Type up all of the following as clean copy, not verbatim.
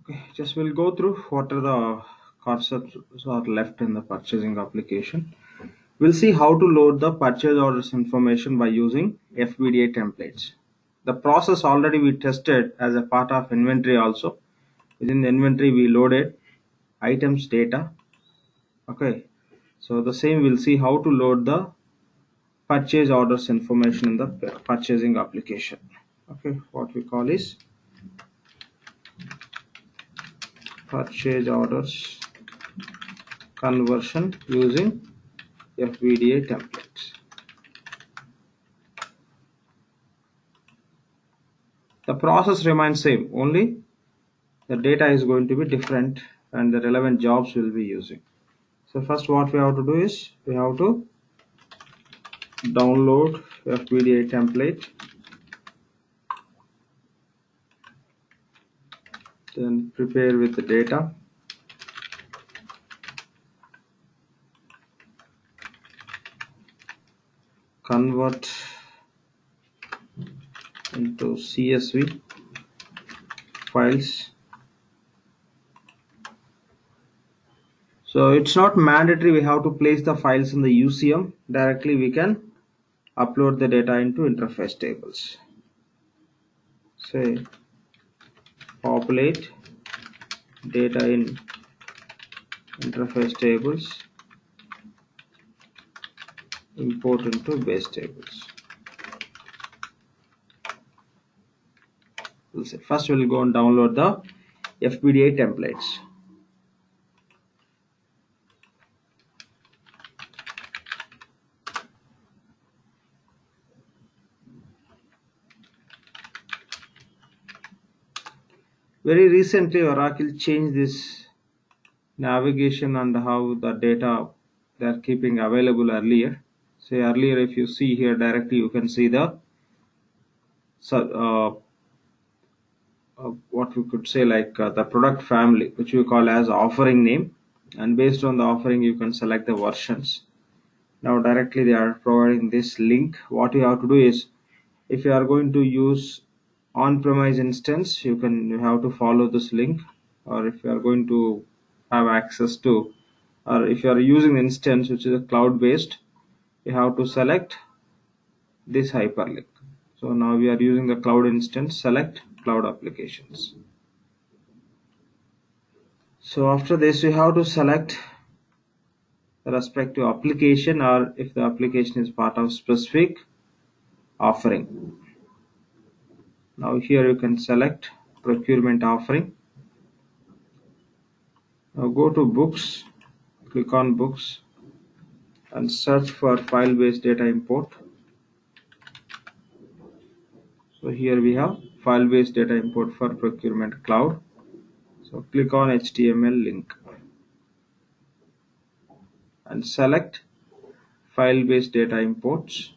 Okay, just we'll go through what are the concepts are left in the purchasing application. We'll see how to load the purchase orders information by using FBDI templates. The process already we tested as a part of inventory also. Within the inventory we loaded items data. Okay, so the same we'll see how to load the purchase orders information in the purchasing application. Okay, what we call is purchase orders conversion using FBDI templates. The process remains same, only the data is going to be different and the relevant jobs will be using. So first what we have to do is we have to download FBDI template, then prepare with the data, convert into CSV files. So it's not mandatory we have to place the files in the UCM. Directly we can upload the data into interface tables. Say populate data in interface tables, import into base tables. We'll say first we'll go and download the FBDI templates. Very recently Oracle changed this navigation and how the data they are keeping available earlier. Say earlier if you see here directly you can see the what we could say like the product family which we call as offering name, and based on the offering you can select the versions. Now directly they are providing this link. What you have to do is if you are going to use on-premise instance you have to follow this link, or if you are going to have access to, or if you are using instance which is a cloud based, you have to select this hyperlink. So now we are using the cloud instance, select cloud applications. So after this we have to select the respective application, or if the application is part of specific offering. Now here you can select procurement offering. Now go to books, click on books and search for file based data import. So here we have file based data import for procurement cloud. So click on HTML link and select file based data imports.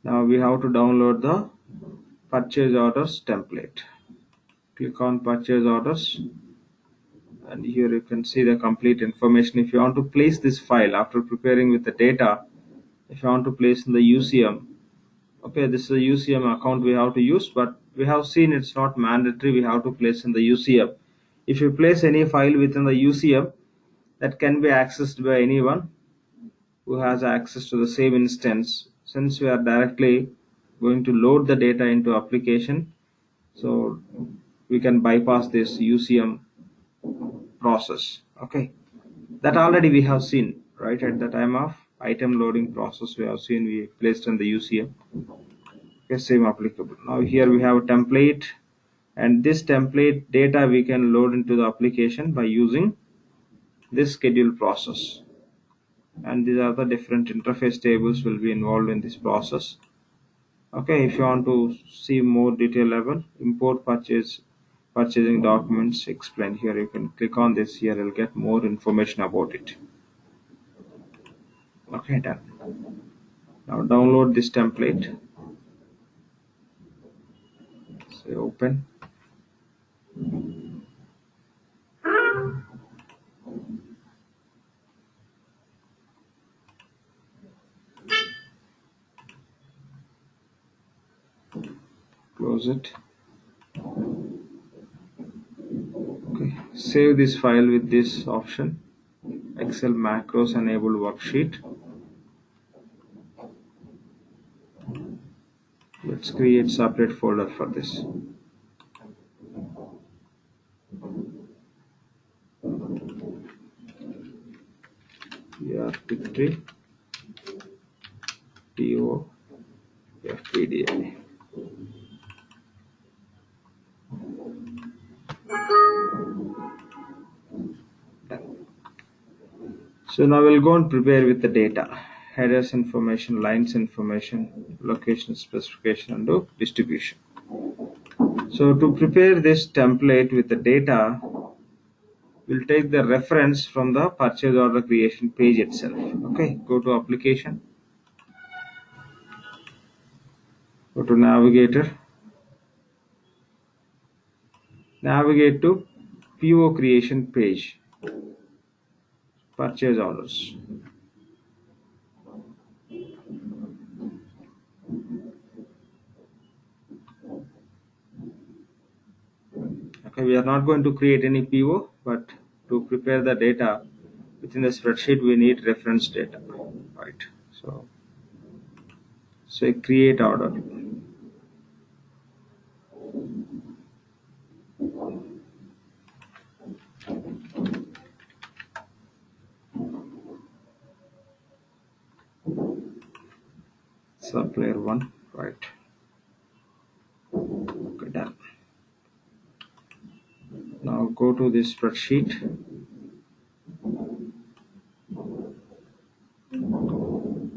Now we have to download the purchase orders template. Click on purchase orders and here you can see the complete information. If you want to place this file after preparing with the data, if you want to place in the UCM, okay, this is a UCM account we have to use, but we have seen it's not mandatory we have to place in the UCM. If you place any file within the UCM, that can be accessed by anyone who has access to the same instance. Since we are directly going to load the data into application, so we can bypass this UCM process. Okay, that already we have seen, right? At the time of item loading process we have seen we placed in the UCM. Okay, same applicable. Now here we have a template, and this template data we can load into the application by using this schedule process, and these are the different interface tables will be involved in this process. Okay, if you want to see more detail level, import purchasing documents explained, here you can click on this. Here you'll get more information about it. Okay, done. Now download this template. Say open. Close it. Save this file with this option, Excel macros enabled worksheet. Let's create separate folder for this. ERP3 PO FBDI. So now we'll go and prepare with the data, headers information, lines information, location specification, and distribution. So to prepare this template with the data, we'll take the reference from the purchase order creation page itself. Okay, go to application, go to navigator, navigate to PO creation page, purchase orders. Okay, we are not going to create any PO, but to prepare the data within the spreadsheet, we need reference data, right? So say create order. Supplier 1, right? Okay, done. Now go to this spreadsheet.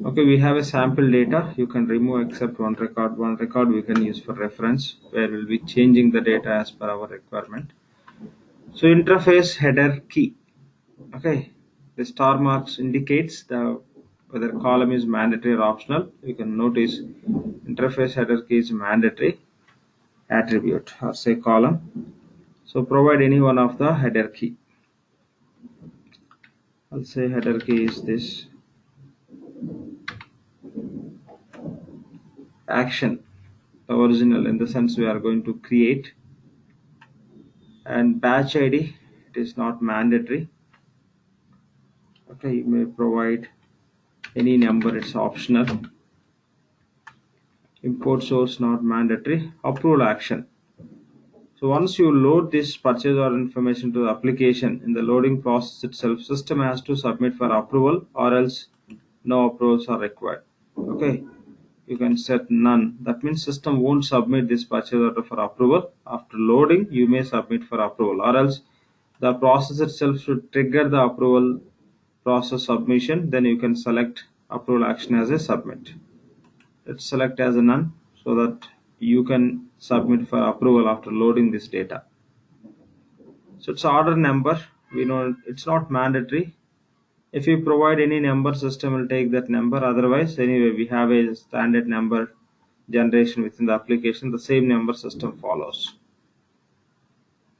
Okay, we have a sample data. You can remove except one record. One record we can use for reference, where we'll be changing the data as per our requirement. So interface header key. Okay, the star marks indicates the whether column is mandatory or optional. You can notice interface header key is mandatory attribute or say column. So provide any one of the header key. I'll say header key is this action, the original, in the sense we are going to create, and batch ID, it is not mandatory. Okay, you may provide any number, it's optional. Import source not mandatory. Approval action. So once you load this purchase order information to the application, in the loading process itself, system has to submit for approval, or else no approvals are required. Okay, you can set none. That means system won't submit this purchase order for approval. After loading, you may submit for approval, or else the process itself should trigger the approval process submission. Then you can select approval action as a submit. Let's select as a none so that you can submit for approval after loading this data. So it's order number. We know it's not mandatory. If you provide any number, system will take that number. Otherwise, anyway, we have a standard number generation within the application. The same number system follows.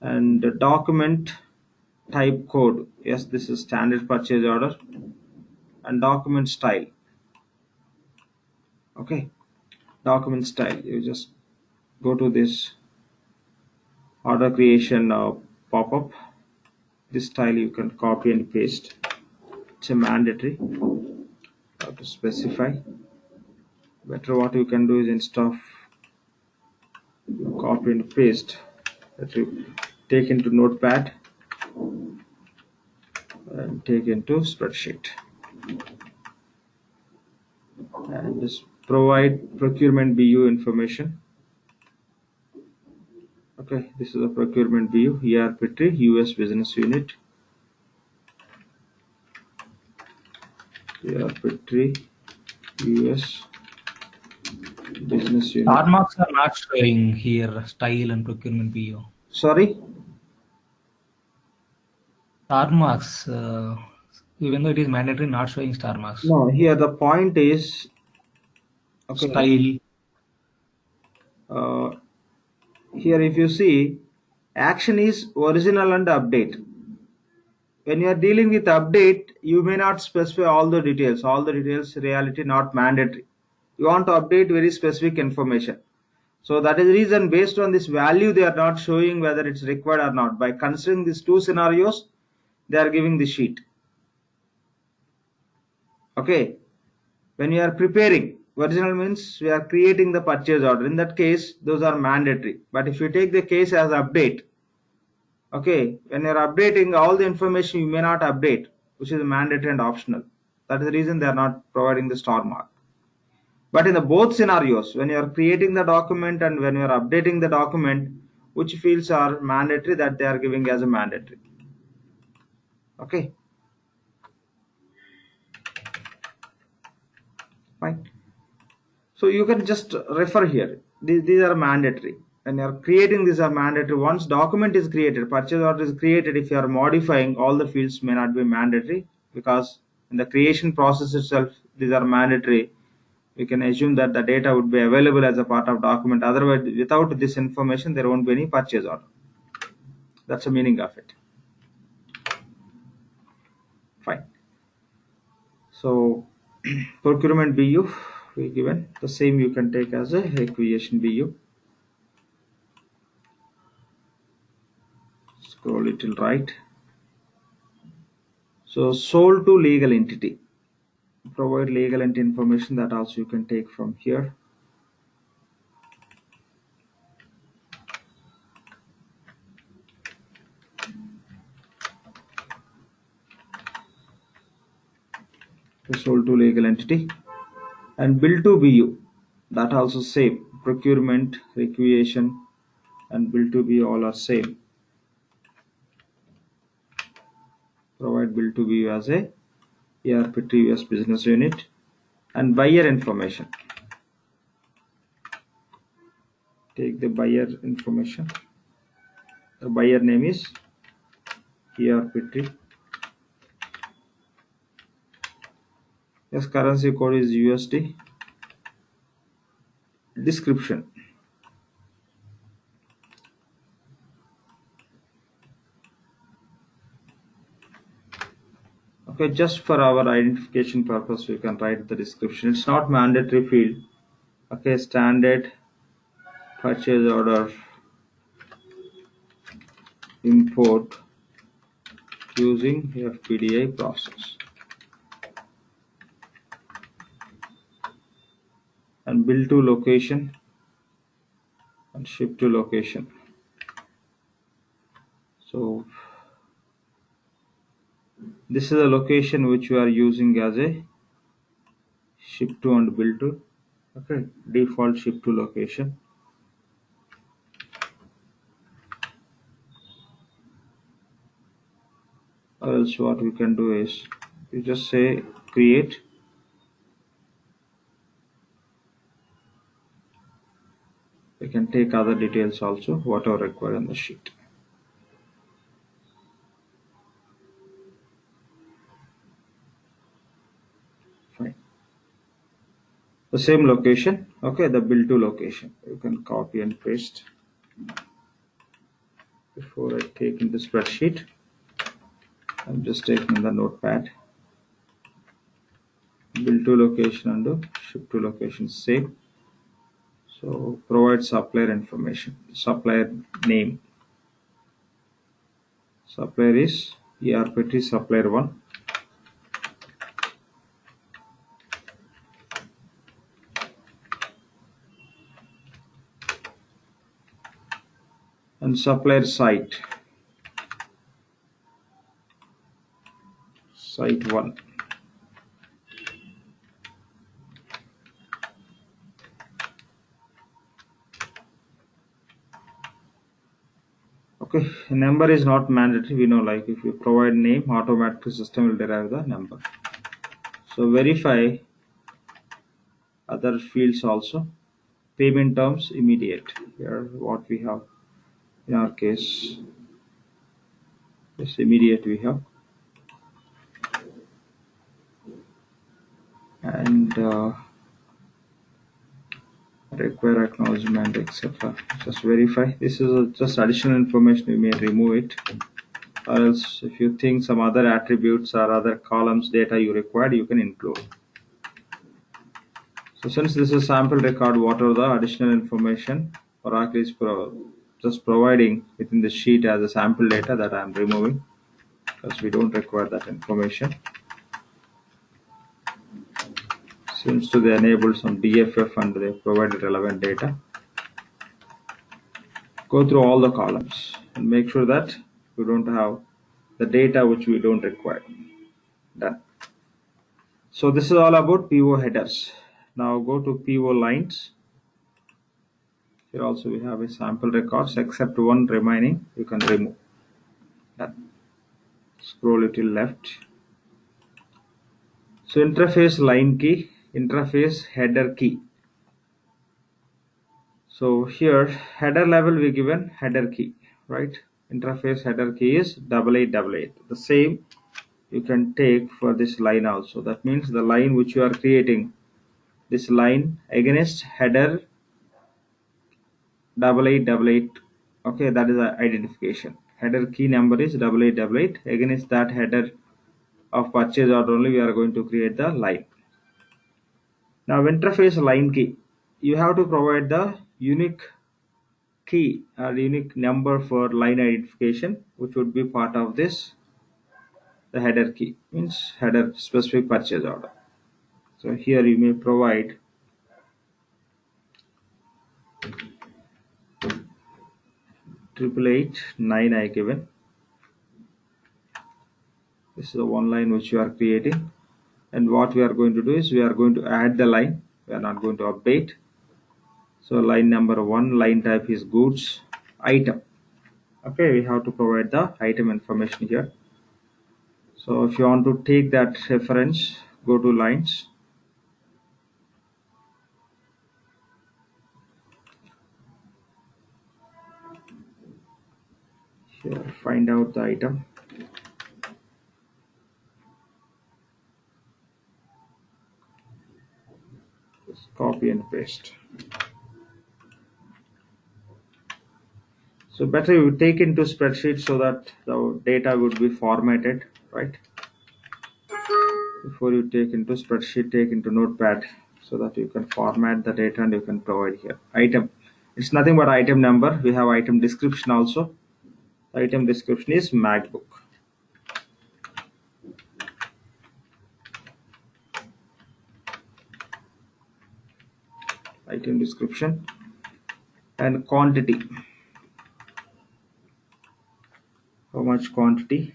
And the document type code. Yes, this is standard purchase order. And document style. Okay, document style. You just go to this order creation pop-up. This style you can copy and paste. It's a mandatory. Have to specify. Better what you can do is, instead of you copy and paste, that you take into notepad and take into spreadsheet, and just provide procurement BU information. Okay, this is a procurement BU, ERP3 US business unit, ERP3 US business unit. Star marks are not showing here, style and procurement PO. Sorry? Star marks, even though it is mandatory, not showing star marks. No, here the point is, okay, style. Here if you see, action is original and update. When you are dealing with update, you may not specify all the details. All the details reality not mandatory. You want to update very specific information. So that is the reason, based on this value, they are not showing whether it's required or not. By considering these two scenarios, they are giving the sheet. Okay. When you are preparing, original means we are creating the purchase order. In that case, those are mandatory. But if you take the case as update, okay, when you are updating, all the information you may not update, which is mandatory and optional. That is the reason they are not providing the star mark. But in the both scenarios, when you are creating the document and when you are updating the document, which fields are mandatory, that they are giving as a mandatory. Okay, fine. So you can just refer here. These are mandatory. When you are creating, these are mandatory. Once document is created, purchase order is created, if you are modifying, all the fields may not be mandatory, because in the creation process itself, these are mandatory. We can assume that the data would be available as a part of document. Otherwise, without this information, there won't be any purchase order. That's the meaning of it. Fine. So procurement BU we given the same, you can take as a requisition BU. Scroll little right. So sold to legal entity, provide legal entity information, that also you can take from here. Sold to legal entity. And bill to BU, that also same. Procurement, requisition, and bill to BU all are same. Provide bill to BU as a ERP US business unit. And buyer information, take the buyer information. The buyer name is ERP. Yes, currency code is USD. Description, okay, just for our identification purpose we can write the description. It's not mandatory field. Okay, standard purchase order import using FBDI process, and bill to location and ship to location. So this is a location which we are using as a ship to and bill to. Okay, default ship to location. Or else what we can do is you just say create. We can take other details also, whatever required on the sheet. Fine. The same location, okay, the bill to location. You can copy and paste. Before I take in the spreadsheet, I'm just taking the notepad. Bill to location and ship to location same. So provide supplier information, supplier name. Supplier is ERPT supplier 1. And supplier site 1. Okay, number is not mandatory. We know, like if you provide name, automatically system will derive the number. So verify other fields also. Payment terms immediate. Here what we have in our case, this immediate we have. And require acknowledgement, etc. Just verify. This is just additional information. You may remove it, or else if you think some other attributes or other columns data you required, you can include. So since this is sample record, what are the additional information Oracle is just providing within the sheet as a sample data that I am removing because we don't require that information. Seems to they enabled some DFF and they provided relevant data. Go through all the columns and make sure that we don't have the data which we don't require. Done. So this is all about PO headers. Now go to PO lines. Here also we have a sample records except one remaining you can remove. Done. Scroll it till left. So interface line key, interface header key. So here header level we given header key, right? Interface header key is 8888. The same you can take for this line also. That means the line which you are creating, this line against header 8888. Okay, that is the identification. Header key number is 8888. Against that header of purchase order only we are going to create the line. Now interface line key, you have to provide the unique key or unique number for line identification, which would be part of this. The header key means header specific purchase order. So here you may provide triple 889 I given. This is the one line which you are creating, and what we are going to do is we are going to add the line. We are not going to update. So line number 1, line type is goods item. Okay, we have to provide the item information here. So if you want to take that reference, go to lines. Here, find out the item. Just copy and paste. So better you take into spreadsheet so that the data would be formatted, right? Before you take into spreadsheet, take into notepad so that you can format the data and you can provide here. Item, it's nothing but item number. We have item description also. The item description is MacBook. Item description and quantity. How much quantity?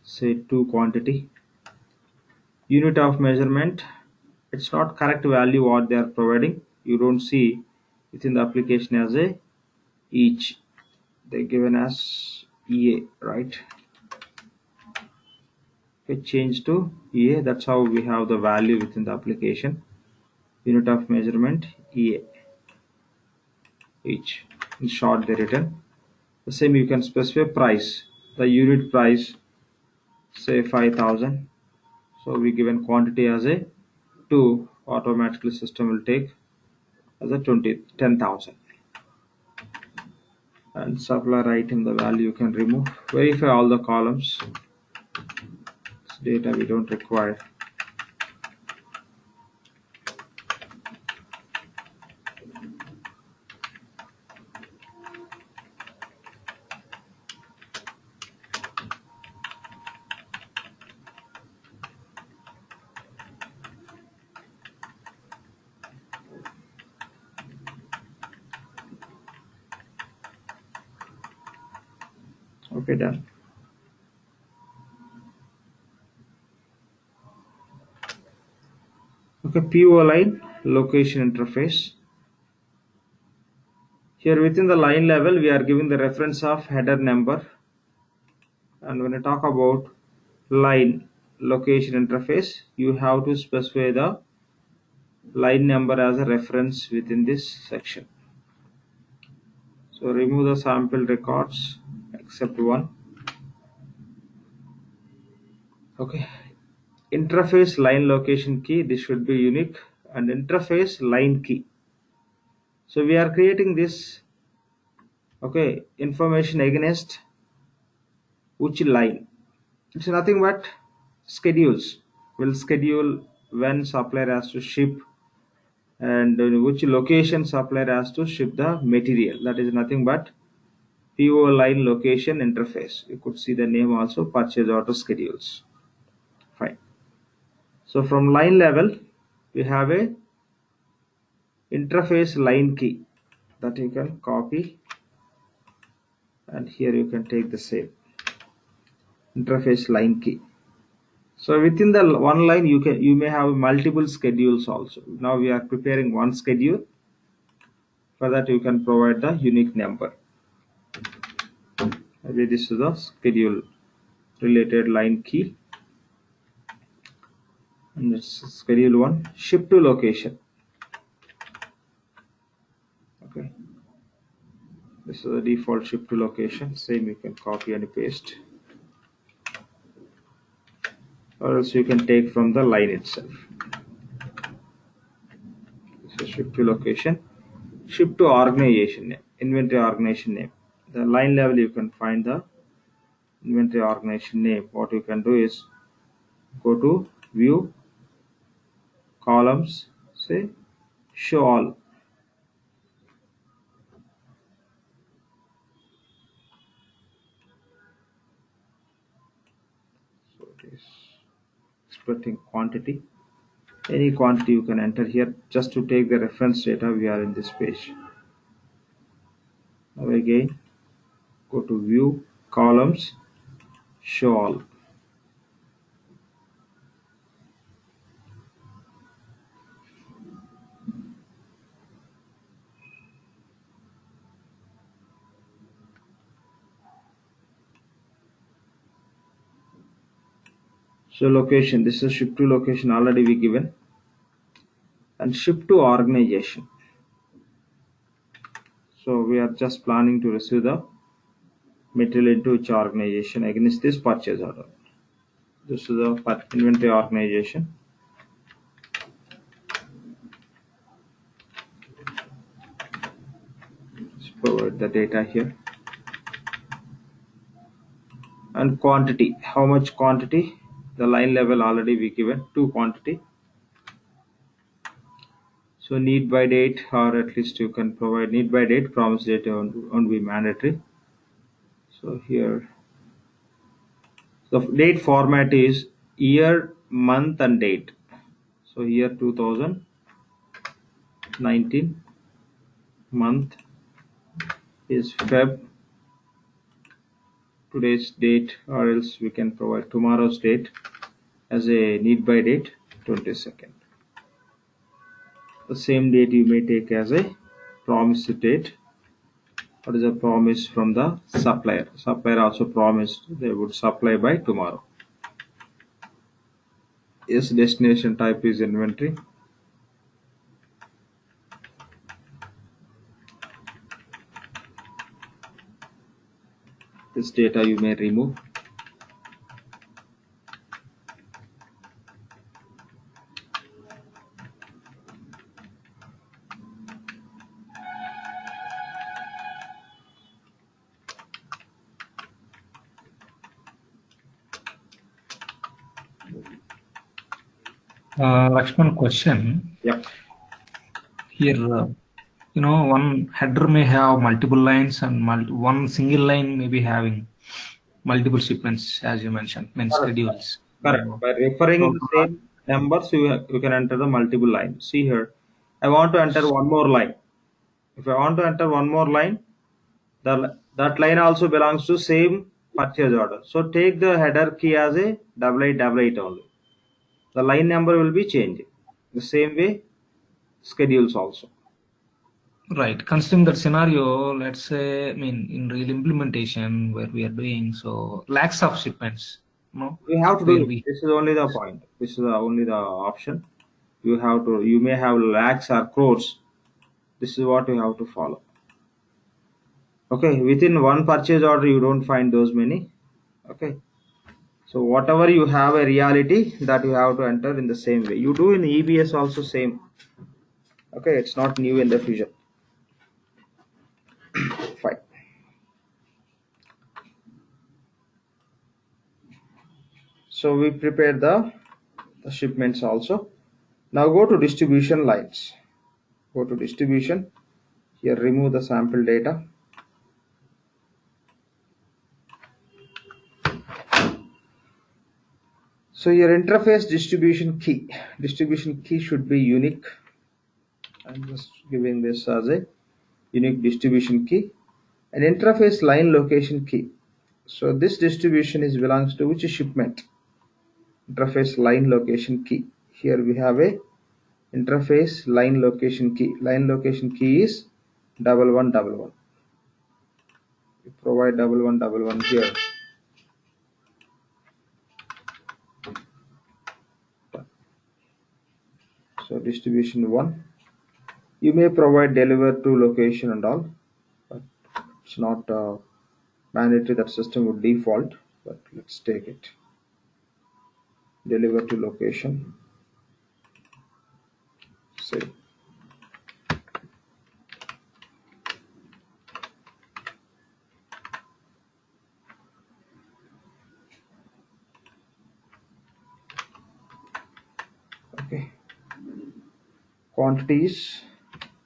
Say 2 quantity. Unit of measurement, it's not correct value what they are providing. You don't see within the application as a each. They given as EA, right? Okay, change to EA. That's how we have the value within the application. Unit of measurement EA. Each. In short, they written. The same you can specify price. The unit price, say 5,000. So we given quantity as a 2. Automatically system will take as a 10,000. And supplier item, the value you can remove. Verify all the columns. This data we don't require. Okay, done. Okay, PO line location interface. Here within the line level, we are giving the reference of header number. And when I talk about line location interface, you have to specify the line number as a reference within this section. So remove the sample records except one. Okay, interface line location key, this should be unique, and interface line key. So we are creating this, okay, information against which line. It's nothing but schedules. Will schedule when supplier has to ship and which location supplier has to ship the material. That is nothing but PO line location interface. You could see the name also, purchase order schedules. Fine. So from line level, we have a interface line key that you can copy, and here you can take the same interface line key. So within the one line, you may have multiple schedules also. Now we are preparing one schedule. For that, you can provide the unique number. Maybe this is the schedule related line key, and it's schedule 1, ship to location. Okay, this is the default ship to location. Same, you can copy and paste, or else you can take from the line itself. This is ship to location, ship to organization name, inventory organization name. The line level, you can find the inventory organization name. What you can do is go to view, columns, say show all. So it is expecting quantity. Any quantity you can enter here. Just to take the reference data, we are in this page. Now again, go to view, columns, show all. So location, this is ship to location, already we given, and ship to organization. So we are just planning to receive the material into which organization against this purchase order. This is the inventory organization. Let's provide the data here. And quantity, how much quantity? The line level already we given 2 quantity. So need by date, or at least you can provide need by date, promise date won't be mandatory. So here the date format is year, month and date. So here 2019, month is Feb, today's date, or else we can provide tomorrow's date as a need by date, 22nd. The same date you may take as a promise date. What is a promise from the supplier? Supplier also promised they would supply by tomorrow. Yes, destination type is inventory. This data you may remove. Lakshman, question. Yeah. Here, one header may have multiple lines and one single line may be having multiple shipments, as you mentioned, schedules. Correct. By referring So, the same numbers, you can enter the multiple line. See here, I want to enter one more line. If I want to enter one more line, that line also belongs to same purchase order. So take the header key as a 8888 only. The line number will be changed. The same way, schedules also. right. Considering that scenario, let's say, in real implementation where we are doing so lakhs of shipments, We have to do where it. This is only the point. This is only the option. You may have lakhs or crores. This is what you have to follow. Okay, within one purchase order, you don't find those many. Okay, so whatever you have a reality, that you have to enter in the same way. You do in EBS also same. Okay, it's not new in the fusion. Fine. So we prepare the shipments also. Now go to distribution lines. Go to distribution. Here remove the sample data. So your interface distribution key should be unique. I'm just giving this as a unique distribution key. An interface line location key. So this distribution is belongs to which shipment? Interface line location key. Here we have a interface line location key. Line location key is 1111. We provide 1111 here. So distribution 1. You may provide deliver to location and all, but it's not mandatory that system would default. But let's take it. Deliver to location. Save. Okay. Quantities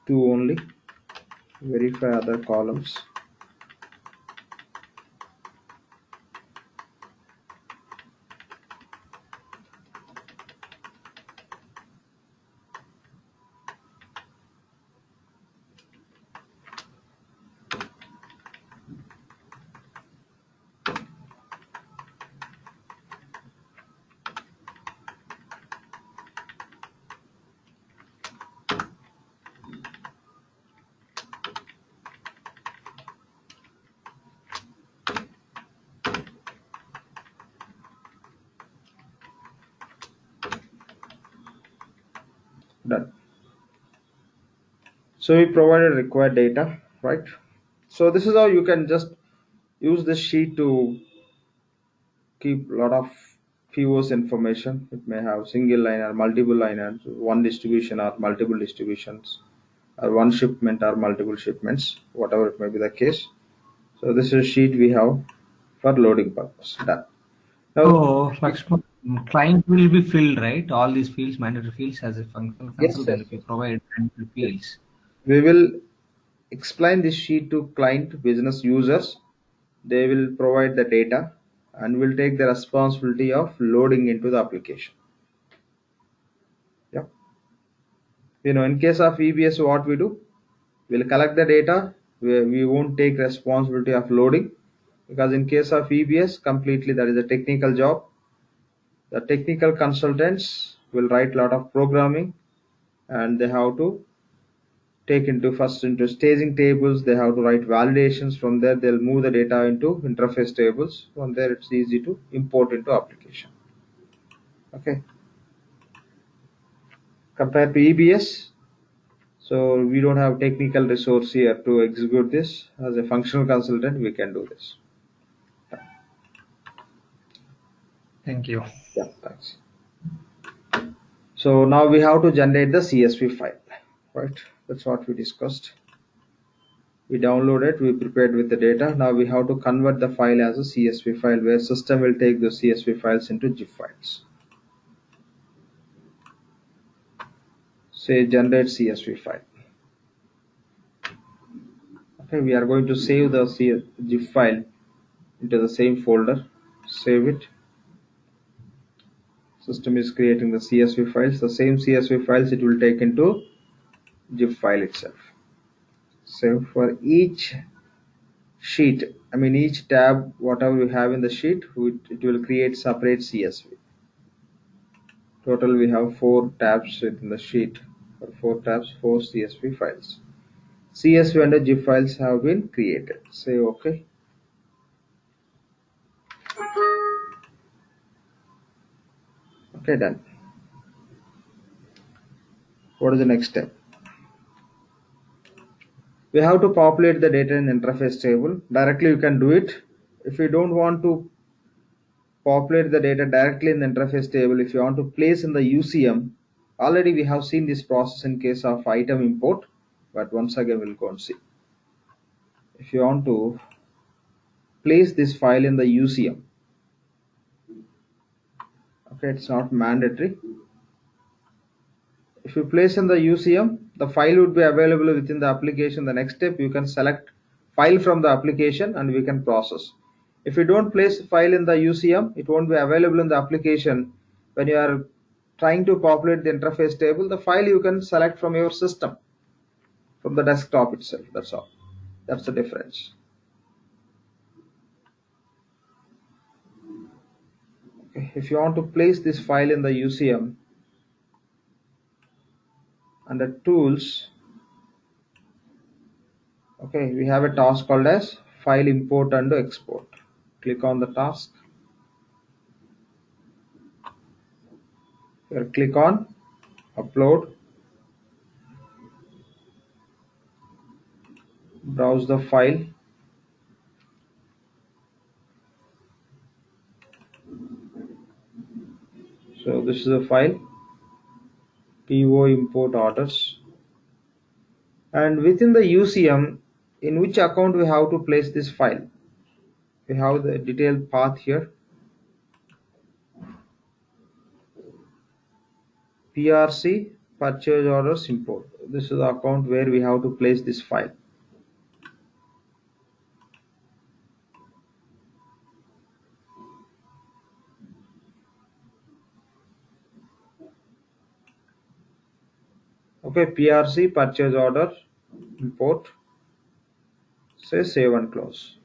2 only. Verify other columns. Done. So we provided required data, right? So this is how you can just use this sheet to keep a lot of POs information. It may have single line or multiple liners, one distribution or multiple distributions, or one shipment or multiple shipments, whatever it may be the case. So this is a sheet we have for loading purpose. Done. Now, So, Lakshman, client will be filled, right? All these fields, mandatory fields, as a functional yes, consultant, if you provide mandatory fields. we will explain this sheet to client business users. They will provide the data and will take the responsibility of loading into the application. Yeah. In case of EBS, what we do, we'll collect the data. We won't take responsibility of loading, because in case of EBS, completely that is a technical job. The technical consultants will write a lot of programming, and they have to take into first into staging tables. They have to write validations. From there they'll move the data into interface tables. From there it's easy to import into application. Okay, compared to EBS, so we don't have technical resource here to execute this. As a functional consultant we can do this. Thank you. Yeah, thanks. So now we have to generate the CSV file, right? That's what we discussed. We downloaded, we prepared with the data. Now we have to convert the file as a CSV file, where system will take the CSV files into zip files. Say generate CSV file. Okay, we are going to save the zip file into the same folder. Save it. System is creating the CSV files. The same CSV files it will take into zip file itself. So for each sheet, each tab, whatever you have in the sheet, it will create separate CSV. Total we have 4 tabs in the sheet. For 4 tabs, 4 CSV files. CSV and zip files have been created. Say OK. Okay, done. What is the next step? We have to populate the data in interface table. Directly you can do it. If you don't want to populate the data directly in the interface table, if you want to place in the UCM, already we have seen this process in case of item import, but once again we'll go and see. If you want to place this file in the UCM, okay, it's not mandatory. If you place in the UCM, the file would be available within the application. The next step, you can select file from the application and we can process. If you don't place file in the UCM, it won't be available in the application. When you are trying to populate the interface table, the file you can select from your system, from the desktop itself. That's all. That's the difference. Okay. If you want to place this file in the UCM, under tools, okay, we have a task called as file import and export. Click on the task. Here click on upload, browse the file. So this is the file, PO import orders, and within the UCM, in which account we have to place this file. We have the detailed path here. PRC purchase orders import. This is the account where we have to place this file. Okay, PRC purchase order import. Say save and close.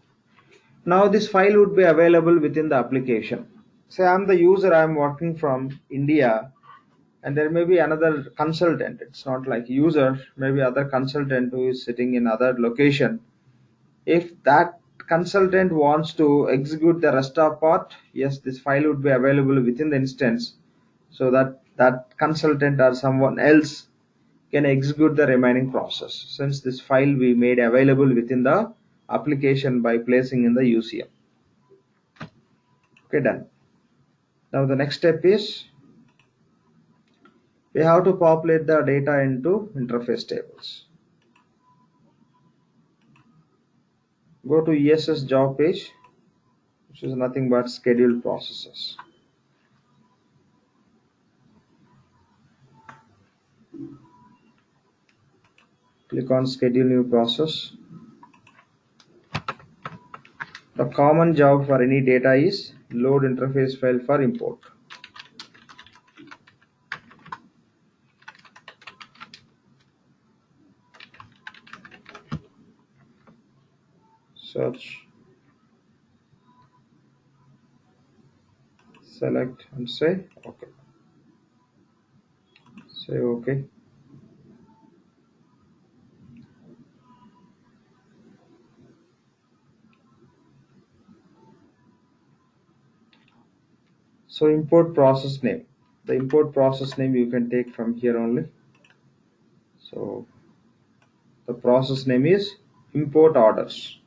Now this file would be available within the application. Say I'm the user, I'm working from India, and there may be another consultant. It's not like user, maybe other consultant who is sitting in other location. If that consultant wants to execute the rest of part, yes, this file would be available within the instance, so that that consultant or someone else can execute the remaining process, since this file we made available within the application by placing in the UCM. Okay, done. Now the next step is we have to populate the data into interface tables. Go to ESS job page, which is nothing but scheduled processes. Click on schedule new process. The common job for any data is load interface file for import. Search, select and say OK. Say OK. So import process name. The import process name you can take from here only. So the process name is import orders.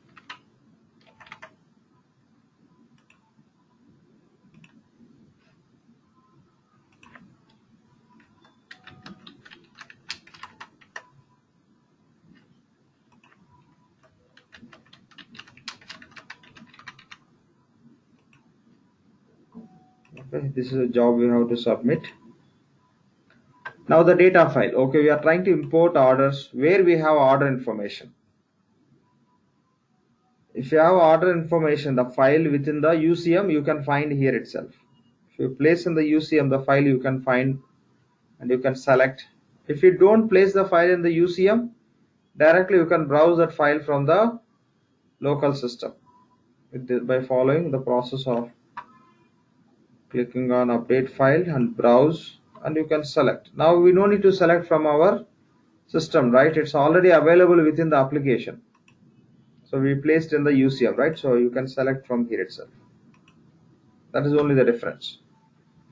Okay, this is a job we have to submit. Now the data file. Okay, we are trying to import orders where we have order information. If you have order information, the file within the UCM you can find here itself. If you place in the UCM, the file you can find and you can select. If you don't place the file in the UCM, directly you can browse that file from the local system by following the process of clicking on update file and browse, and you can select. Now we don't need to select from our system, right? It's already available within the application. So we placed in the UCM, right? So you can select from here itself. That is only the difference.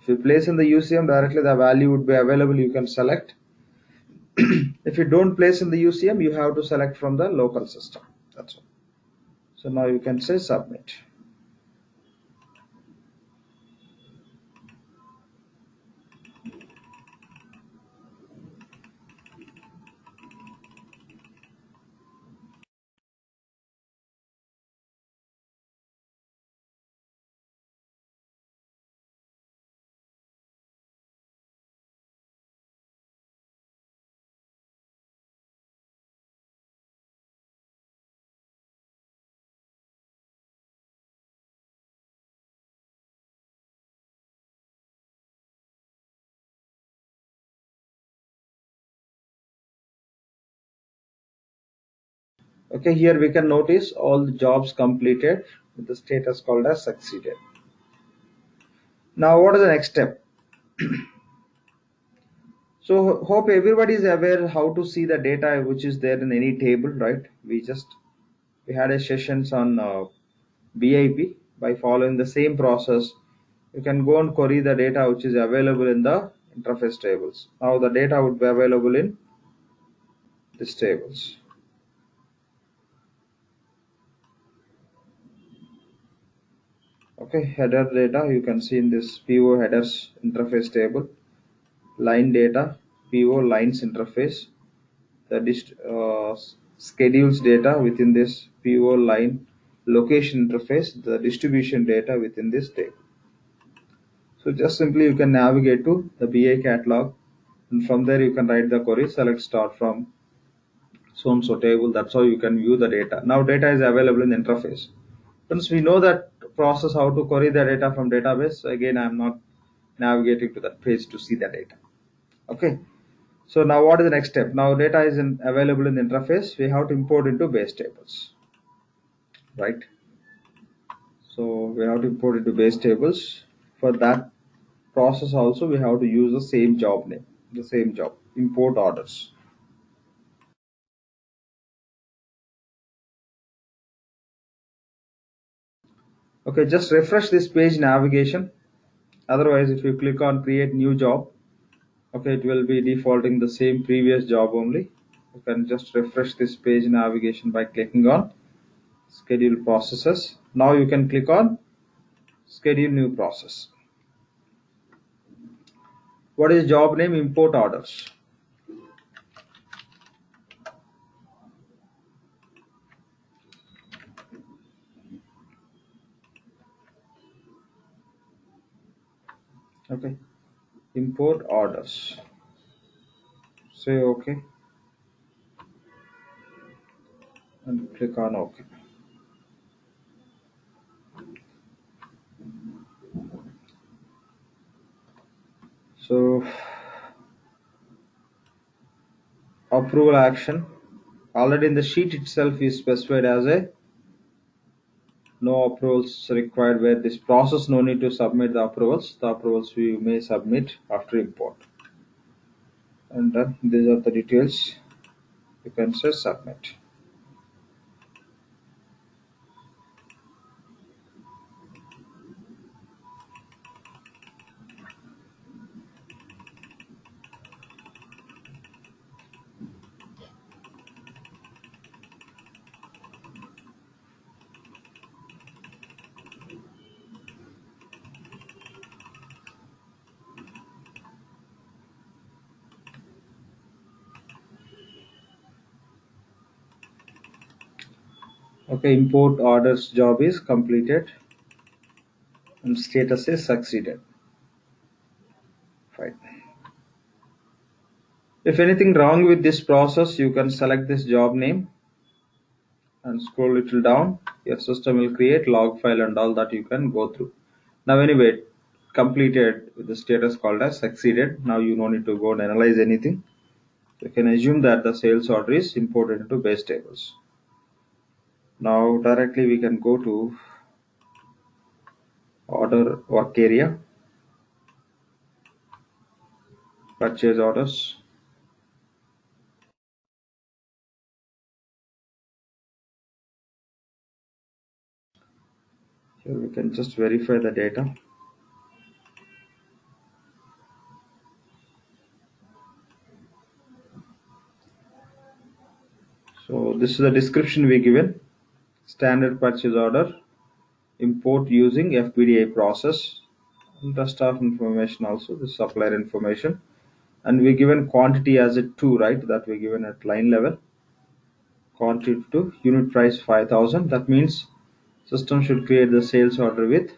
If you place in the UCM, directly the value would be available, you can select. If you don't place in the UCM, you have to select from the local system. That's all. So now you can say submit. Okay, here we can notice all the jobs completed with the status called as succeeded. Now what is the next step? So hope everybody is aware how to see the data which is there in any table, right? We had a sessions on BIP. By following the same process, you can go and query the data which is available in the interface tables. Now the data would be available in these tables. Okay, header data you can see in this PO headers interface table, line data, PO lines interface, the schedules data within this PO line location interface, the distribution data within this table. So just simply you can navigate to the BI catalog, and from there you can write the query, select start from so and so table. That's how you can view the data. Now data is available in the interface. Once we know that process how to query the data from database, again I'm not navigating to that page to see the data. Okay. So now what is the next step? Now data is available in the interface. We have to import into base tables, right? So we have to import into base tables. For that process also we have to use the same job name, the same job, import orders. Okay, just refresh this page navigation. Otherwise, if you click on create new job, okay, it will be defaulting the same previous job only. You can just refresh this page navigation by clicking on schedule processes. Now you can click on schedule new process. What is job name? Import orders. Okay, import orders. Say okay and click on OK. So approval action already in the sheet itself is specified as a no approvals required, where this process no need to submit the approvals. The approvals we may submit after import. And then these are the details. You can say submit. Okay, import orders job is completed and status is succeeded. Fine. If anything wrong with this process, you can select this job name and scroll little down. Your system will create log file and all that you can go through. Now anyway, completed with the status called as succeeded. Now you don't need to go and analyze anything. You can assume that the sales order is imported into base tables. Now directly we can go to order work area, purchase orders. Here we can just verify the data. So this is the description we given. Standard purchase order, import using FBDI process, and rest of information also, the supplier information. And we given quantity as a 2, right? That we given at line level. Quantity to unit price 5,000. That means system should create the sales order with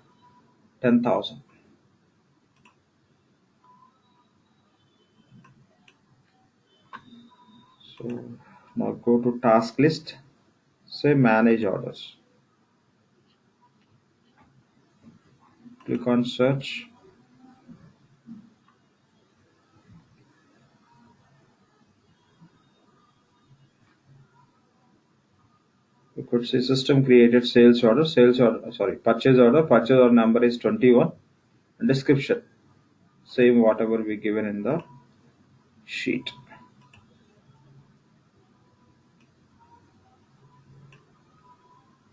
10,000. So now go to task list, say manage orders. Click on search. You could see system created purchase order number is 21, and description same whatever we given in the sheet.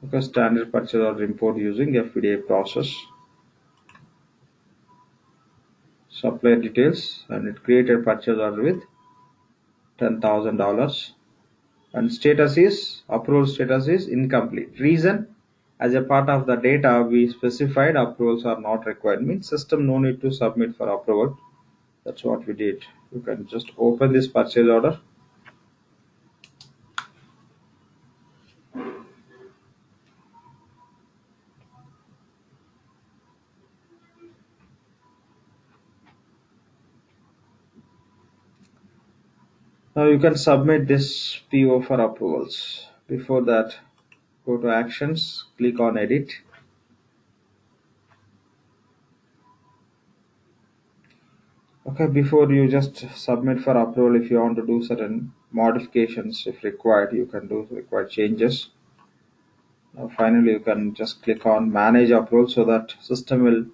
Because standard purchase order import using FBDI process, supplier details, and it created purchase order with $10,000, and status is approval status is incomplete. Reason, as a part of the data we specified approvals are not required, means system no need to submit for approval. That's what we did. You can just open this purchase order. Now you can submit this PO for approvals. Before that, go to actions, click on edit. Okay, before you just submit for approval, if you want to do certain modifications, if required, you can do required changes. Now finally, you can just click on manage approval so that system will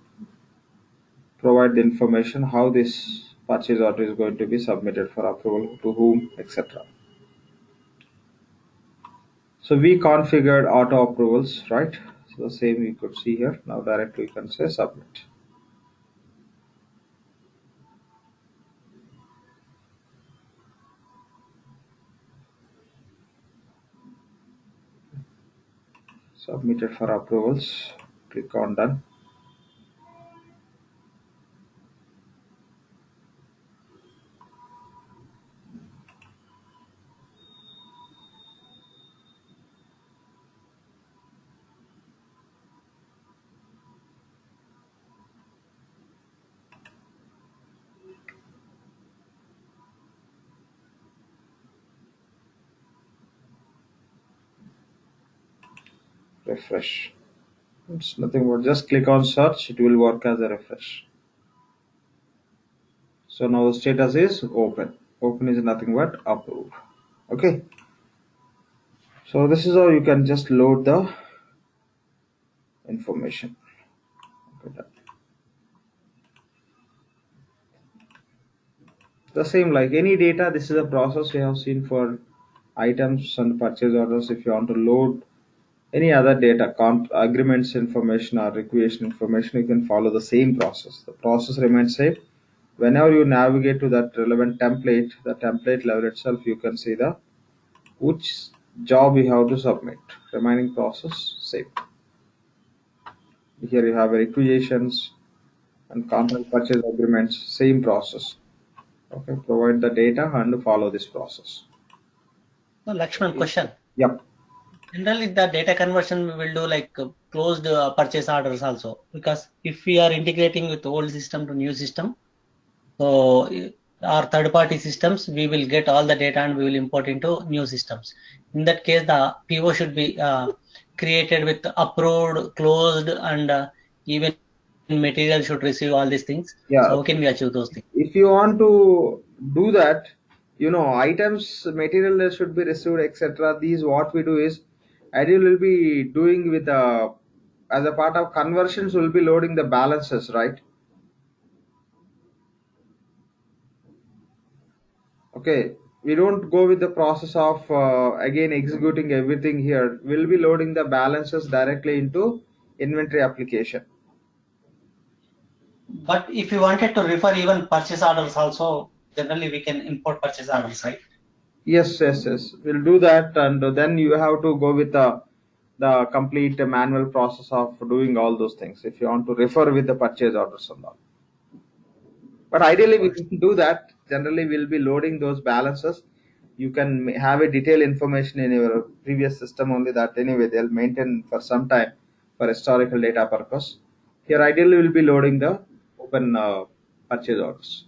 provide the information how this purchase order is going to be submitted for approval to whom, etc. So we configured auto approvals, right? So the same you could see here. Now directly you can say submit. Submitted for approvals. Click on done. Refresh. It's nothing but just click on search. It will work as a refresh. So now the status is open. Open is nothing but approve. Okay. So this is how you can just load the information. Okay, done. The same like any data, this is a process we have seen for items and purchase orders. If you want to load any other data, agreements information or requisition information, you can follow the same process. The process remains same. Whenever you navigate to that relevant template, the template level itself, you can see the which job you have to submit. Remaining process same. Here you have requisitions and contract purchase agreements, same process. Okay, provide the data and follow this process. So Lakshman, question. Yep. Generally, the data conversion we will do like closed purchase orders also, because if we are integrating with old system to new system, so our third-party systems, we will get all the data and we will import into new systems. In that case, the PO should be created with approved, closed, and even material should receive all these things. Yeah. So how can we achieve those things? If you want to do that, items, material that should be received, etc. These what we do is, ideally will be doing with as a part of conversions, will be loading the balances, right? Okay, we don't go with the process of again executing everything here. We'll be loading the balances directly into inventory application. But if you wanted to refer even purchase orders also, generally we can import purchase orders, right? Yes. We'll do that, and then you have to go with the complete manual process of doing all those things if you want to refer with the purchase orders and all. But ideally, we can do that. Generally, we'll be loading those balances. You can have a detailed information in your previous system only, that anyway they'll maintain for some time for historical data purpose. Here, ideally, we'll be loading the open purchase orders.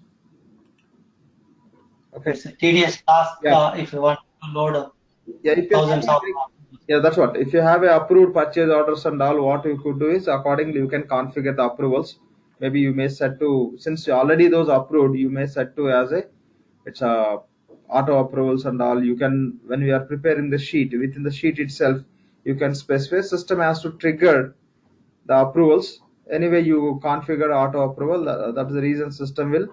Okay. It's a tedious task. Yeah. If you want to load if thousands of. Yeah, that's what. If you have a approved purchase orders and all, what you could do is accordingly you can configure the approvals. Maybe you may set to, since already those approved, you may set to as it's a auto approvals and all. You can, when we are preparing the sheet, within the sheet itself, you can specify. System has to trigger the approvals. Anyway, you configure auto approval. That's the reason system will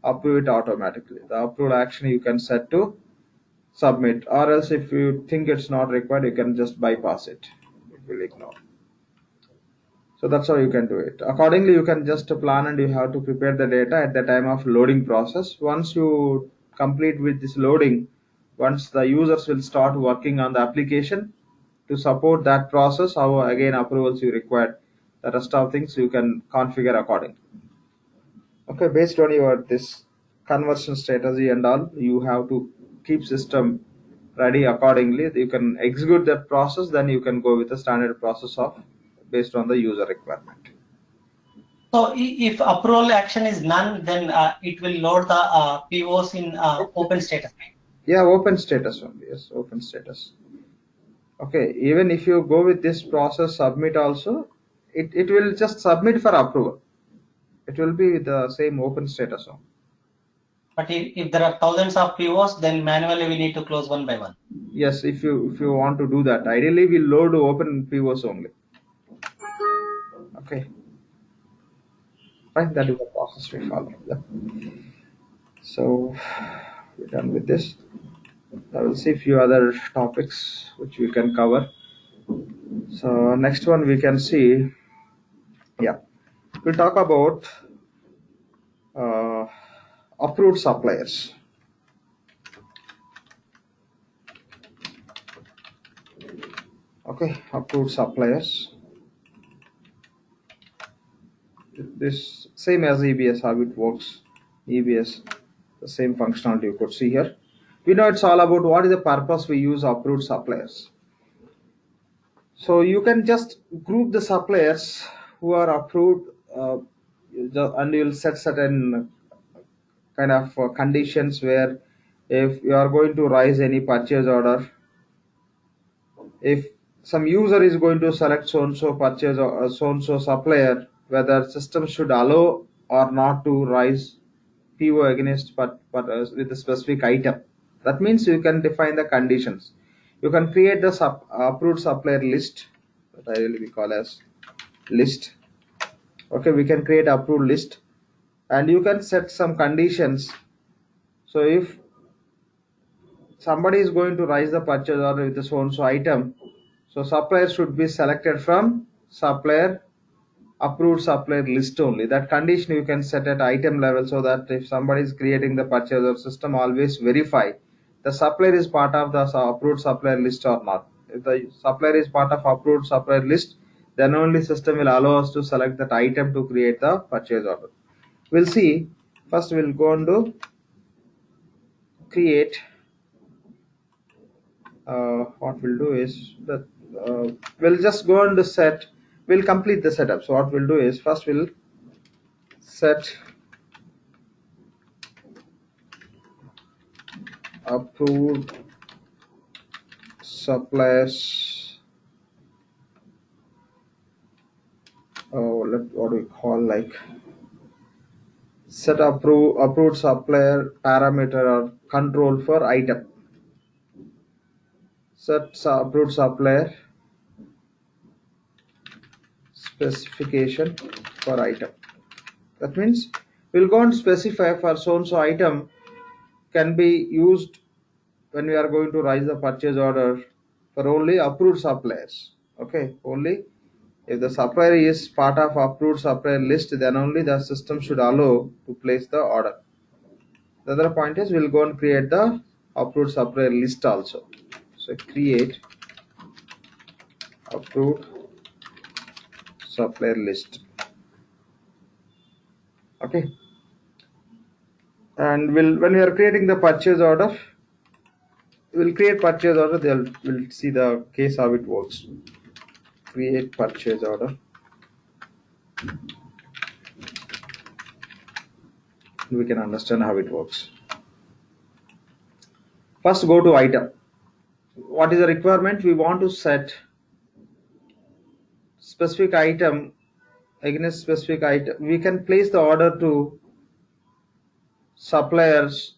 approve it automatically. The approval action you can set to submit, or else if you think it's not required, you can just bypass it. It will ignore. So that's how you can do it. Accordingly, you can just plan, and you have to prepare the data at the time of loading process. Once you complete with this loading, once the users will start working on the application to support that process, how again approvals you require, the rest of things you can configure accordingly. Okay, based on your this conversion strategy and all, you have to keep system ready accordingly. You can execute that process, then you can go with the standard process of based on the user requirement. So if approval action is none, then it will load the POs in open status. Yeah, open status only. Yes, open status. Okay, even if you go with this process submit also, it will just submit for approval. It will be with the same open status only. But if there are thousands of POs, then manually we need to close one by one. Yes, if you want to do that, ideally we load open POs only. Okay, fine. That is the process we follow. Yeah. So we're done with this. I will see a few other topics which we can cover. So next one we can see. Yeah, we'll talk about approved suppliers. Okay, approved suppliers. This same as EBS, how it works. EBS, the same functionality you could see here. We know it's all about what is the purpose we use approved suppliers. So you can just group the suppliers who are approved, and you'll set certain kind of conditions where if you are going to raise any purchase order, if some user is going to select so and so purchase or so and so supplier, whether system should allow or not to raise PO against but with a specific item. That means you can define the conditions. You can create the approved supplier list, that I really call as list. Okay, we can create approved list, and you can set some conditions. So if somebody is going to raise the purchase order with a so and so item, so supplier should be selected from supplier approved supplier list only. That condition you can set at item level, so that if somebody is creating the purchase order, system always verify the supplier is part of the approved supplier list or not. If the supplier is part of approved supplier list, then only system will allow us to select that item to create the purchase order. We'll see. First we'll go on to create. What we'll do is that we'll just go on to set. We'll complete the setup. So what we'll do is first we'll set approved suppliers. What do we call, like, set approved supplier parameter or control for item. Set approved supplier specification for item. That means we'll go and specify for so and so item can be used when we are going to raise the purchase order for only approved suppliers. Okay, only if the supplier is part of approved supplier list, then only the system should allow to place the order. The other point is we'll go and create the approved supplier list also. So create approved supplier list. Okay, and when we are creating the purchase order, we'll create purchase order. We'll see the case how it works. Create purchase order. We can understand how it works. First, go to item. What is the requirement? We want to set specific item against specific item. We can place the order to suppliers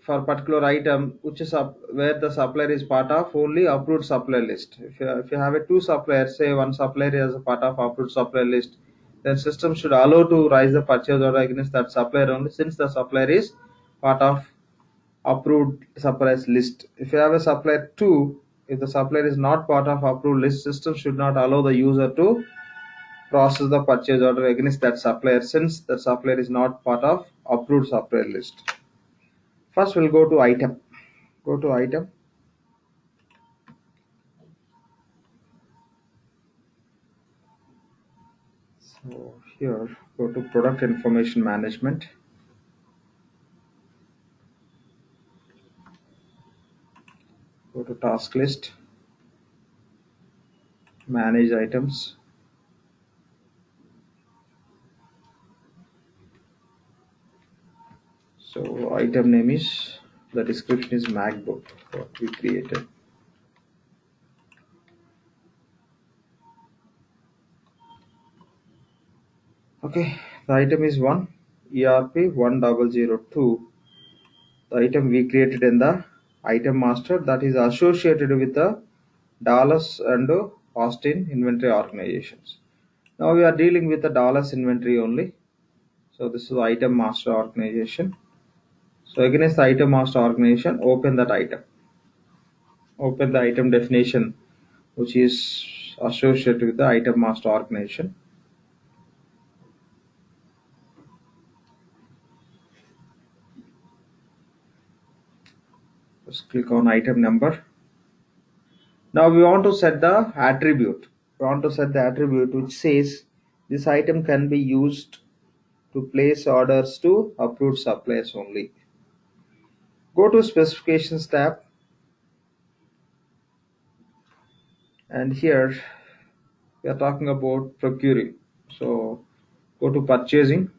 for particular item which is up where the supplier is part of only approved supplier list. If you have a two suppliers, say one supplier is a part of approved supplier list, then system should allow to raise the purchase order against that supplier only, since the supplier is part of approved suppliers list. If you have a supplier 2, if the supplier is not part of approved list, system should not allow the user to process the purchase order against that supplier, since the supplier is not part of approved supplier list. First we'll go to item. Go to item. So here, go to product information management. Go to task list. Manage items. So item name is, the description is MacBook, what we created. Okay, the item is 1 ERP 1002. The item we created in the item master, that is associated with the Dallas and Austin inventory organizations. Now we are dealing with the Dallas inventory only. So this is the item master organization. So against the item master organization, open that item. Open the item definition which is associated with the item master organization. Just click on item number. Now we want to set the attribute. We want to set the attribute which says this item can be used to place orders to approved suppliers only. Go to specifications tab, and here we are talking about procuring. So go to purchasing.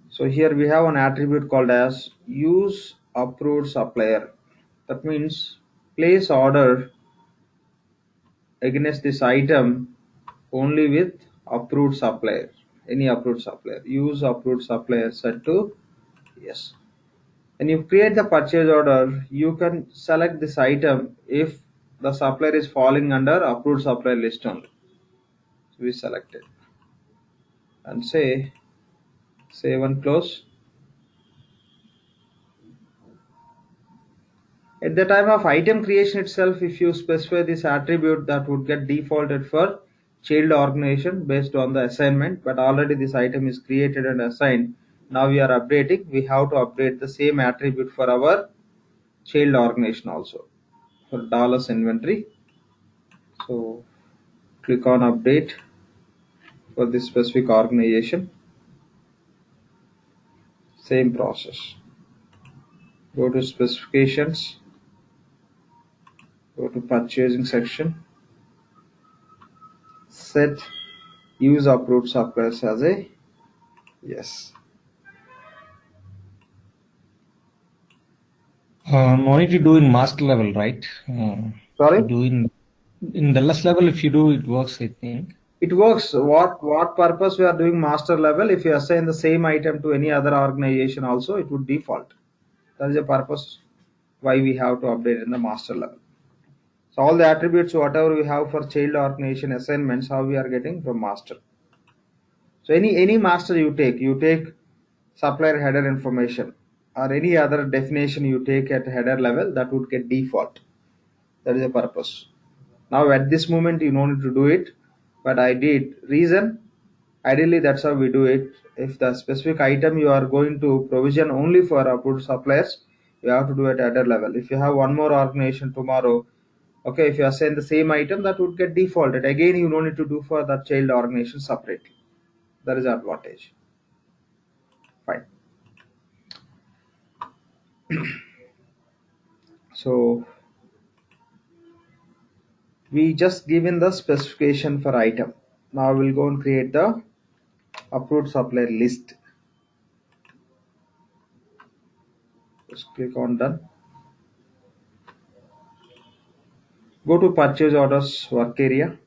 So here we have an attribute called as use approved supplier. That means place order against this item only with approved supplier, any approved supplier. Use approved supplier set to yes. When you create the purchase order, you can select this item if the supplier is falling under approved supplier list only. So we select it and say save and close. At the time of item creation itself, if you specify this attribute, that would get defaulted for child organization based on the assignment, but already this item is created and assigned. Now we are updating. We have to update the same attribute for our child organization also, for Dallas inventory. So click on update for this specific organization. Same process. Go to specifications. Go to purchasing section. Set use approved suppliers as a yes. No need to do in master level, right? Sorry? Do in Dallas level, if you do, it works, I think. It works. What purpose we are doing master level? If you assign the same item to any other organization also, it would default. That is the purpose why we have to update in the master level. So all the attributes, whatever we have for child organization assignments, how we are getting from master. So any master you take supplier header information or any other definition you take at header level, that would get default. That is the purpose. Now at this moment you don't need to do it, but I did. Reason, ideally that's how we do it. If the specific item you are going to provision only for approved suppliers, you have to do it at header level. If you have one more organization tomorrow, okay, if you assign the same item, that would get defaulted. Again, you don't need to do for that child organization separately. That is the advantage. Fine. So we just given the specification for item. Now we'll go and create the approved supplier list. Just click on done. Go to purchase orders work area.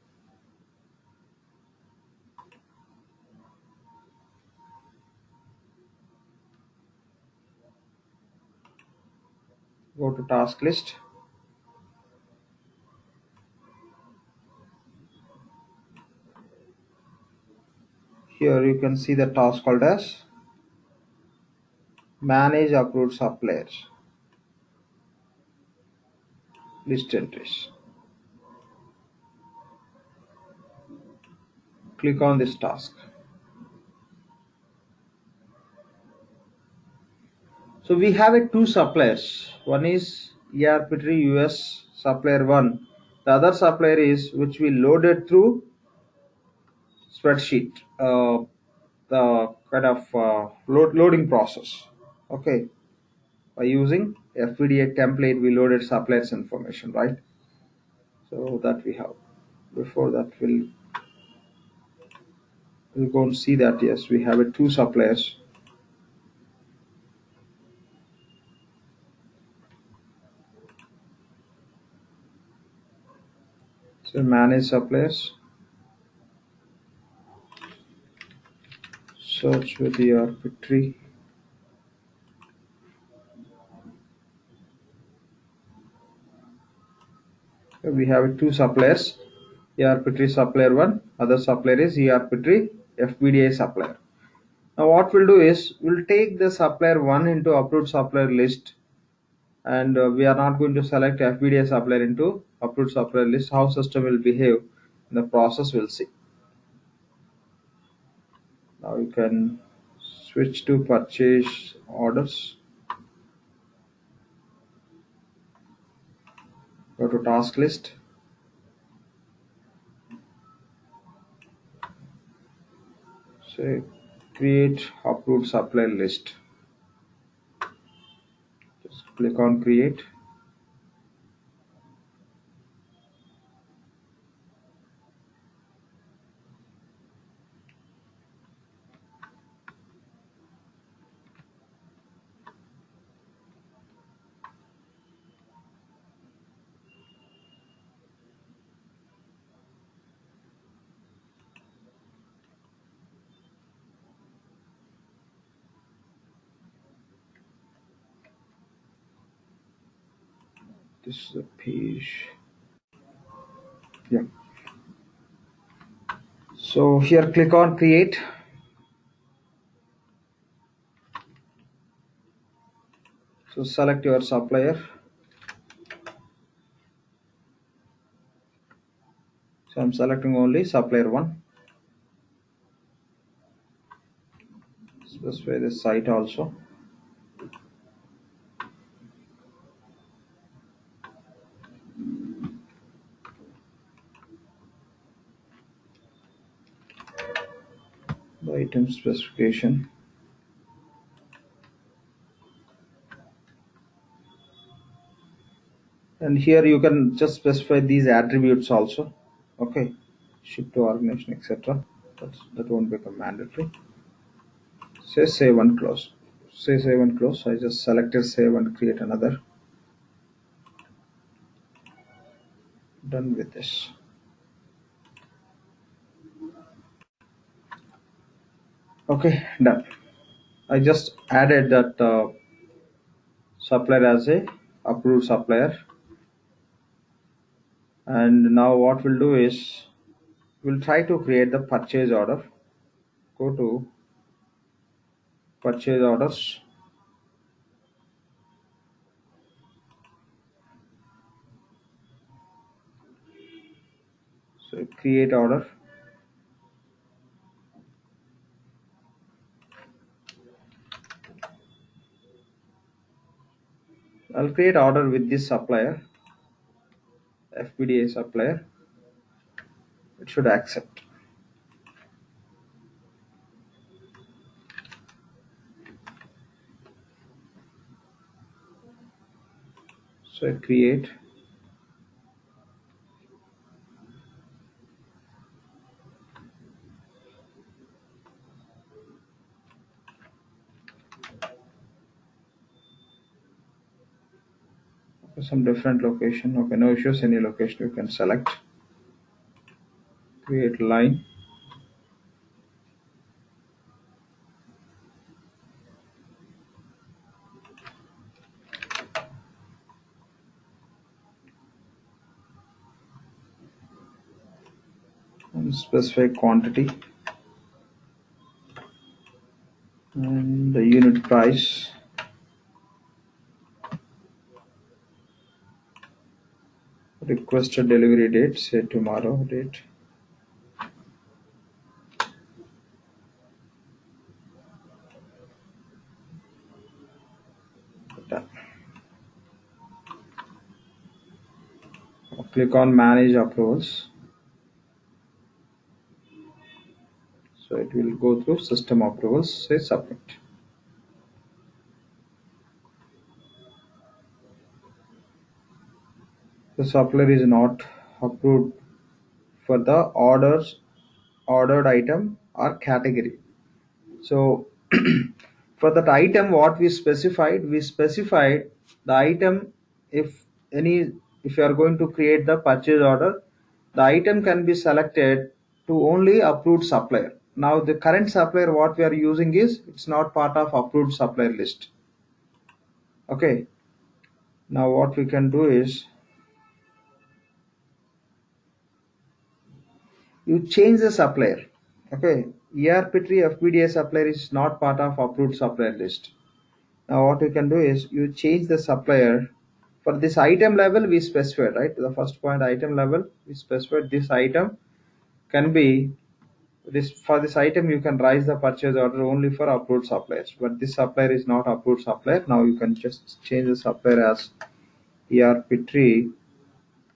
to task list. Here you can see the task called as manage approved suppliers list entries. Click on this task. So we have two suppliers. One is ERP3 US supplier 1. The other supplier is which we loaded through spreadsheet. The kind of loading process. Okay, by using FBDI template, we loaded suppliers information, right? So that we have. Before that, we'll go and see that yes, we have two suppliers. So manage suppliers. Search with ERP3. We have two suppliers. ERP3 supplier 1, other supplier is ERP3 FBDI supplier. Now what we'll do is we'll take the supplier 1 into approved supplier list, and we are not going to select FBDI supplier into approved supplier list. How system will behave in the process we'll see. Now you can switch to purchase orders. Go to task list. Say create approved supplier list. Just click on create. This is the page. Yeah. So here click on create. So select your supplier. So I'm selecting only supplier 1. Specify the site also. The item specification. And here you can just specify these attributes also. Okay, ship to organization, etc. That won't become mandatory. Say save and close. Say save and close. I just selected save and create another. Done with this. Okay, done. I just added that supplier as a approved supplier. And now what we'll do is we'll try to create the purchase order. Go to purchase orders. So create order. I'll create order with this supplier, FBDI supplier. It should accept. So create. Some different location. Okay, no issues. Any location you can select. Create line. and specify quantity and the unit price. Requested delivery date, say tomorrow date. Done. Click on manage approvals. So it will go through system approvals, say submit. The supplier is not approved for the ordered item or category. So for that item what we specified the item, if you are going to create the purchase order, the item can be selected to only approved supplier. Now the current supplier what we are using is it's not part of approved supplier list. Okay, now what we can do is you change the supplier. Okay, ERP3 FBDI supplier is not part of approved supplier list. Now what we can do is you change the supplier. For this item level we specified, right? The first point, item level, we specified this item can be this. For this item you can raise the purchase order only for approved suppliers, but this supplier is not approved supplier. Now you can just change the supplier as ERP3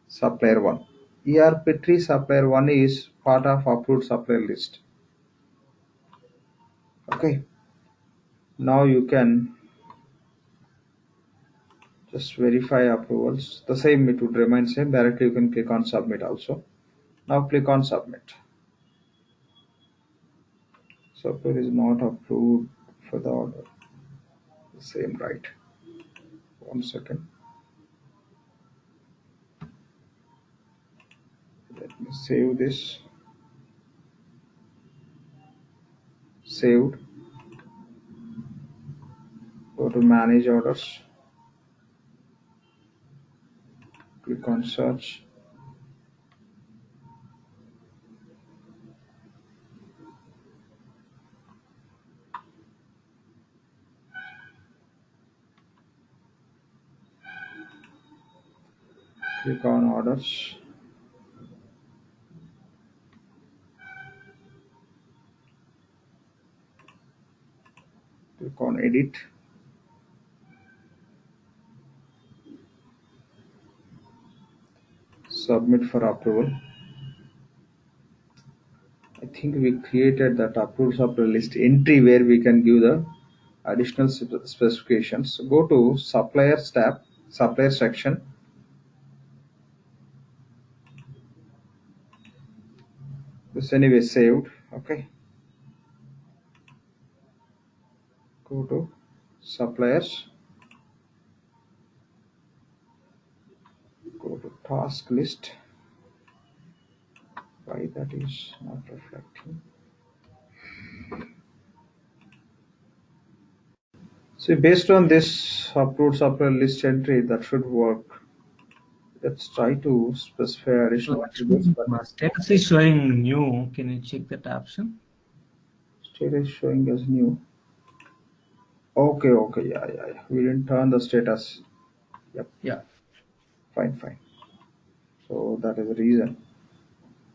supplier 1. ERP3 supplier 1 is part of approved supplier list. Okay, now you can just verify approvals. The same, it would remain same. Directly you can click on submit also. Now click on submit. Supplier is not approved for the order. The same, right? 1 second. Let me save this. Saved. Go to manage orders. Click on search. Click on orders. Click on edit. Submit for approval. I think we created that approved supplier list entry where we can give the additional specifications. Go to suppliers tab, supplier section. This anyway saved. Okay, go to suppliers, go to task list. Why that is not reflecting? So based on this approved supplier list entry, that should work. Let's try to specify additional attributes. Status is showing new. Can you check that option? Status showing as new. Okay, yeah. We didn't turn the status. Yep. Yeah. Fine. So that is the reason.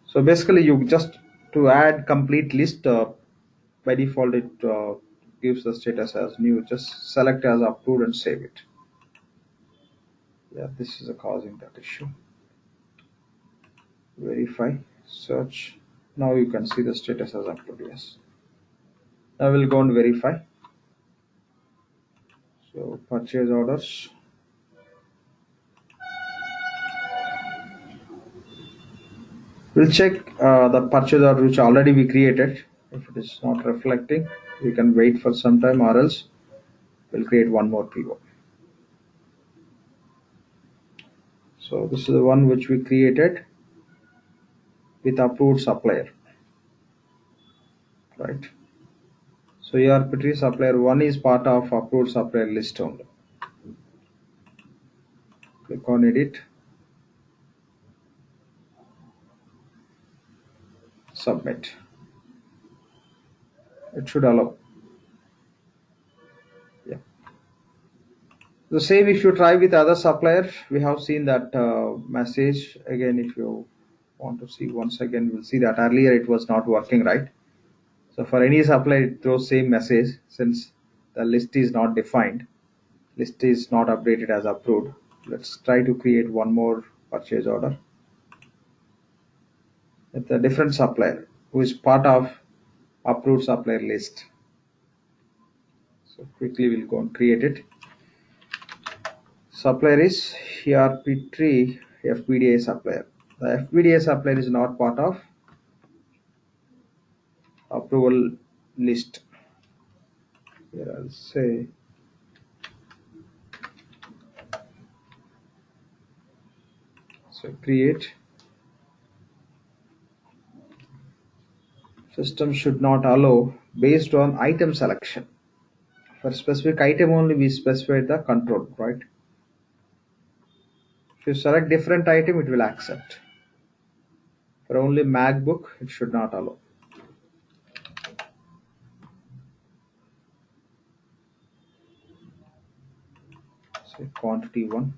So basically, you just to add complete list by default it gives the status as new. Just select as approved and save it. Yeah, this is causing that issue. Verify, search. Now you can see the status as approved. Yes. Now we'll go and verify. So purchase orders. We'll check the purchase order which already we created. If it is not reflecting, we can wait for some time, or else we'll create one more PO. So this is the one which we created with approved supplier, right? So ERP3 supplier 1 is part of approved supplier list only. Click on edit. submit. It should allow. Yeah. The same if you try with other supplier, we have seen that message again. If you want to see once again, we'll see that earlier it was not working right. So for any supplier, it throws same message since the list is not defined, list is not updated as approved. Let's try to create one more purchase order with a different supplier who is part of approved supplier list. So quickly we'll go and create it. Supplier is ERP3 FBDI supplier. The FBDI supplier is not part of approval list. Here I'll say so create. System should not allow based on item selection. For specific item only we specify the control, right? If you select different item, it will accept. For only MacBook, it should not allow. Say quantity 1.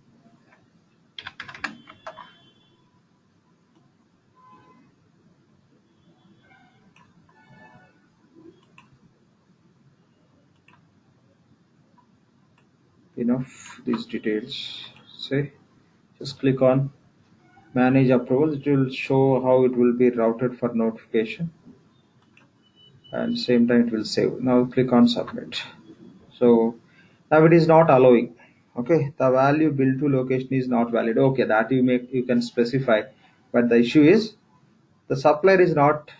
Enough these details. Say just click on manage approvals. It will show how it will be routed for notification, and same time it will save. Now click on submit. So now it is not allowing. Okay, the value bill to location is not valid. Okay, that you can specify, but the issue is the supplier is not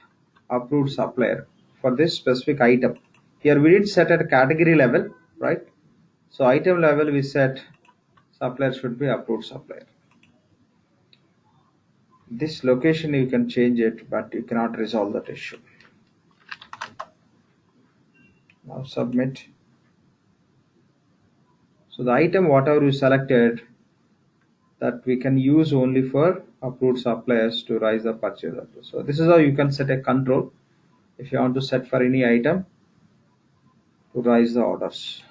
approved supplier for this specific item. Here we didn't set at a category level, right? So item level we set supplier should be approved supplier. This location you can change it, but you cannot resolve that issue. Now submit. So the item whatever you selected, that we can use only for approved suppliers to raise the purchase order. So this is how you can set a control if you want to set for any item to raise the orders.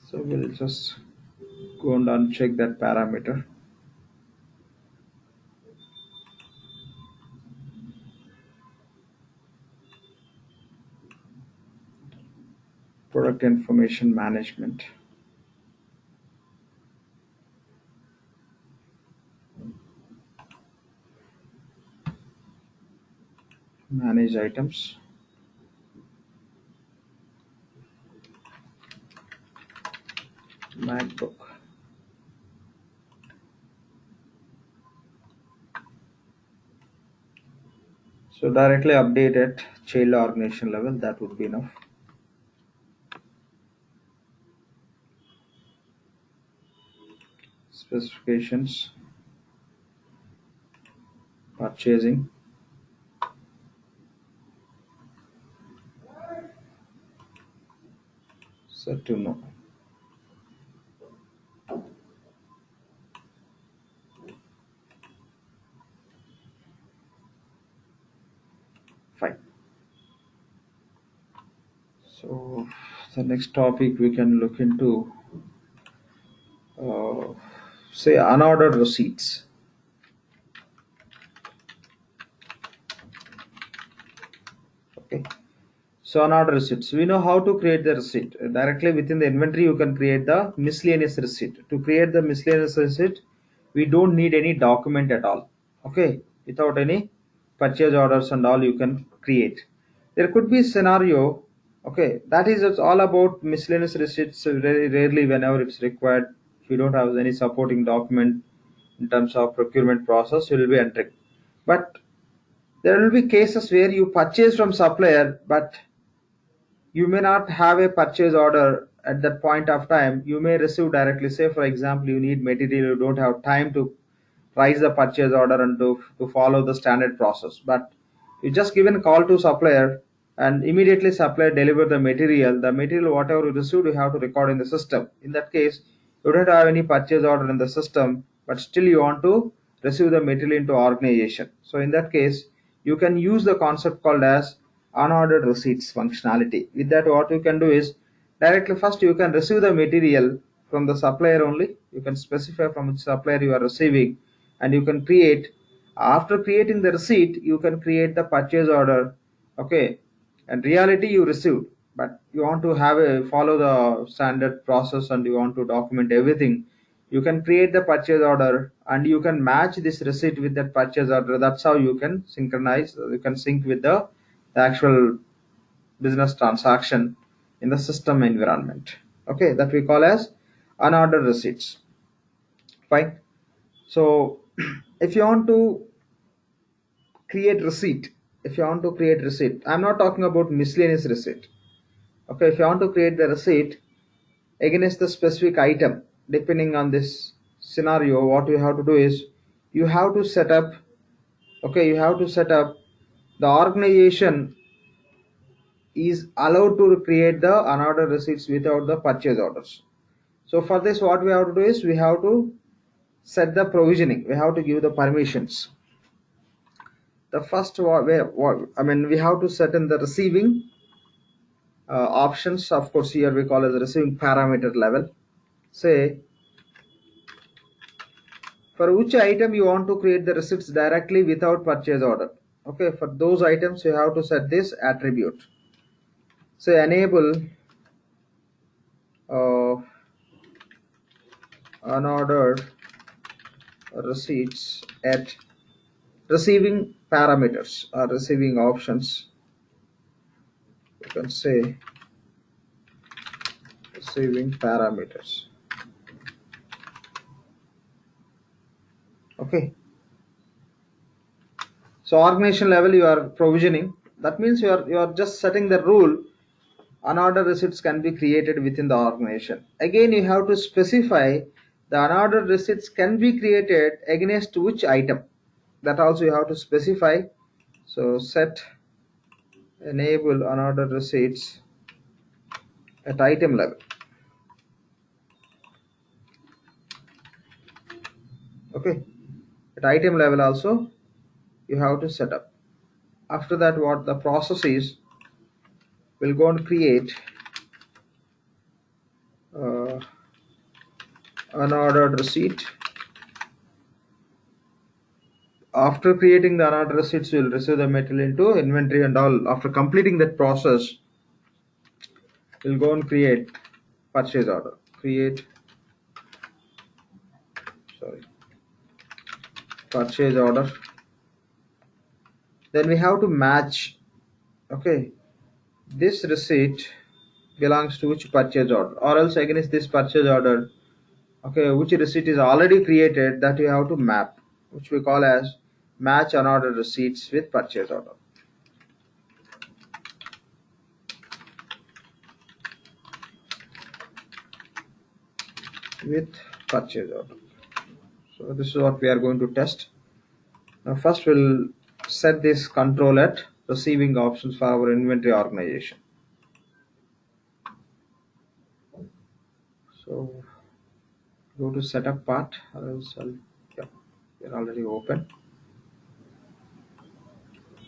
So we'll just go and uncheck that parameter. Product information management. Manage items. MacBook. So directly update at child organization level, that would be enough. Specifications, purchasing, set to no. Fine. So the next topic we can look into, say unordered receipts. Okay. So unordered receipts, we know how to create the receipt. Directly within the inventory you can create the miscellaneous receipt. To create the miscellaneous receipt, we don't need any document at all. Okay, without any purchase orders and all you can create. There could be scenario, okay, that is it's all about miscellaneous receipts. Very rarely whenever it's required, if you don't have any supporting document in terms of procurement process, you will be entering. But there will be cases where you purchase from supplier, but you may not have a purchase order at that point of time. You may receive directly, say for example you need material, you don't have time to raise the purchase order and to follow the standard process, but you just given a call to supplier and immediately supplier deliver the material whatever you received you have to record in the system. In that case you don't have any purchase order in the system, but still you want to receive the material into organization. So in that case, you can use the concept called as unordered receipts functionality. With that, what you can do is directly first you can receive the material from the supplier only. You can specify from which supplier you are receiving, and you can create, after creating the receipt, you can create the purchase order. Okay, and reality you received, but you want to have a follow the standard process and you want to document everything, you can create the purchase order and you can match this receipt with that purchase order. That's how you can synchronize, you can sync with the actual business transaction in the system environment. Okay, that we call as unordered receipts. Fine. So if you want to create receipt, I'm not talking about miscellaneous receipt. Okay, if you want to create the receipt against the specific item, depending on this scenario, what you have to do is you have to set up, okay, you have to set up the organization is allowed to create the unordered receipts without the purchase orders. So for this, what we have to do is we have to set the provisioning, we have to give the permissions. The first we have to set in the receiving options. Of course, here we call as receiving parameter level. Say for which item you want to create the receipts directly without purchase order. Okay, for those items you have to set this attribute. Say enable unordered receipts at receiving parameters or receiving options. You can say receiving parameters. Okay, so organization level you are provisioning, that means you are just setting the rule unordered receipts can be created within the organization. Again, you have to specify the unordered receipts can be created against which item, that also you have to specify. So set enable unordered receipts at item level. Okay, at item level also you have to set up. After that, what the process is, we'll go and create unordered receipt. After creating the unordered receipts, we'll receive the material into inventory and all. After completing that process, we'll go and create purchase order. Purchase order. Then we have to match, okay, this receipt belongs to which purchase order, or else against this purchase order, okay, which receipt is already created, that you have to map, which we call as match unordered receipts with purchase order. With purchase order. So this is what we are going to test. Now first we'll set this control at receiving options for our inventory organization. So go to setup part, or else yeah, we're already open.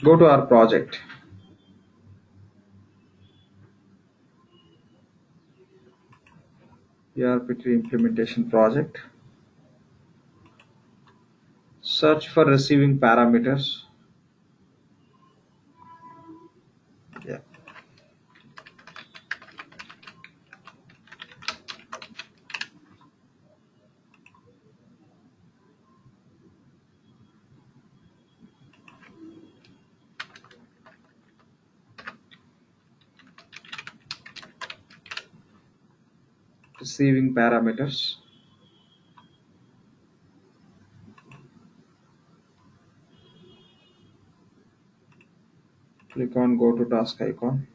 Go to our project. ERP implementation project. Search for receiving parameters. Yeah. Receiving parameters. Click on go to task icon.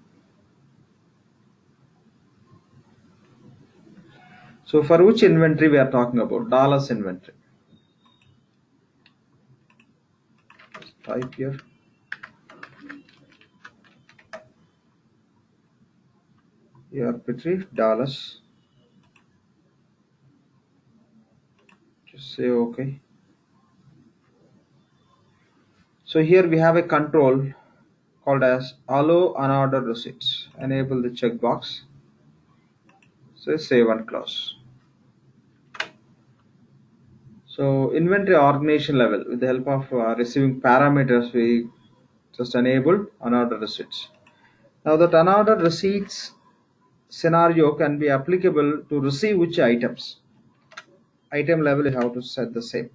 So for which inventory we are talking about? Dollars inventory. Just type here. ERP dollars. Just say OK. So here we have a control called as allow unordered receipts. Enable the checkbox. So save and close. So inventory organization level, with the help of receiving parameters, we just enabled unordered receipts. Now that unordered receipts scenario can be applicable to receive which items. Item level, you have to set the same.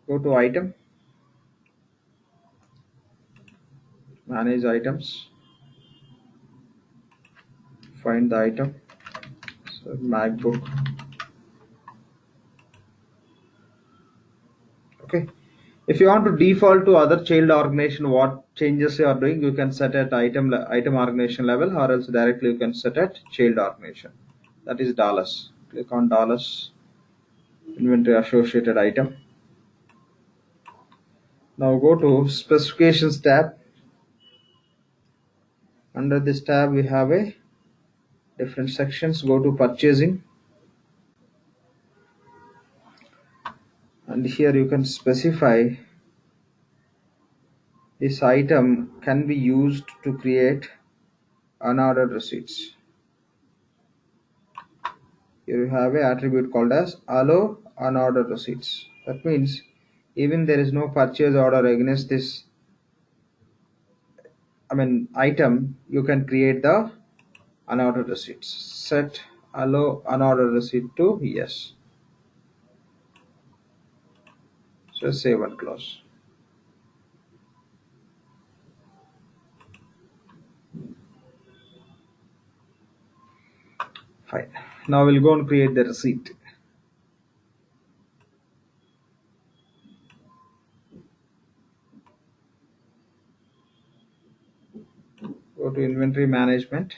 Go to item, manage items, find the item. So MacBook. Okay. If you want to default to other child organization, what changes you are doing, you can set at item organization level, or else directly you can set at child organization. That is dollars. Click on dollars, inventory associated item. Now go to specifications tab. Under this tab we have a different sections. Go to purchasing, and here you can specify this item can be used to create unordered receipts. Here you have an attribute called as allow unordered receipts. That means even there is no purchase order against this item, you can create the unordered receipts. Set allow unordered receipt to yes. So save and close. Fine. Now we'll go and create the receipt. Go to inventory management.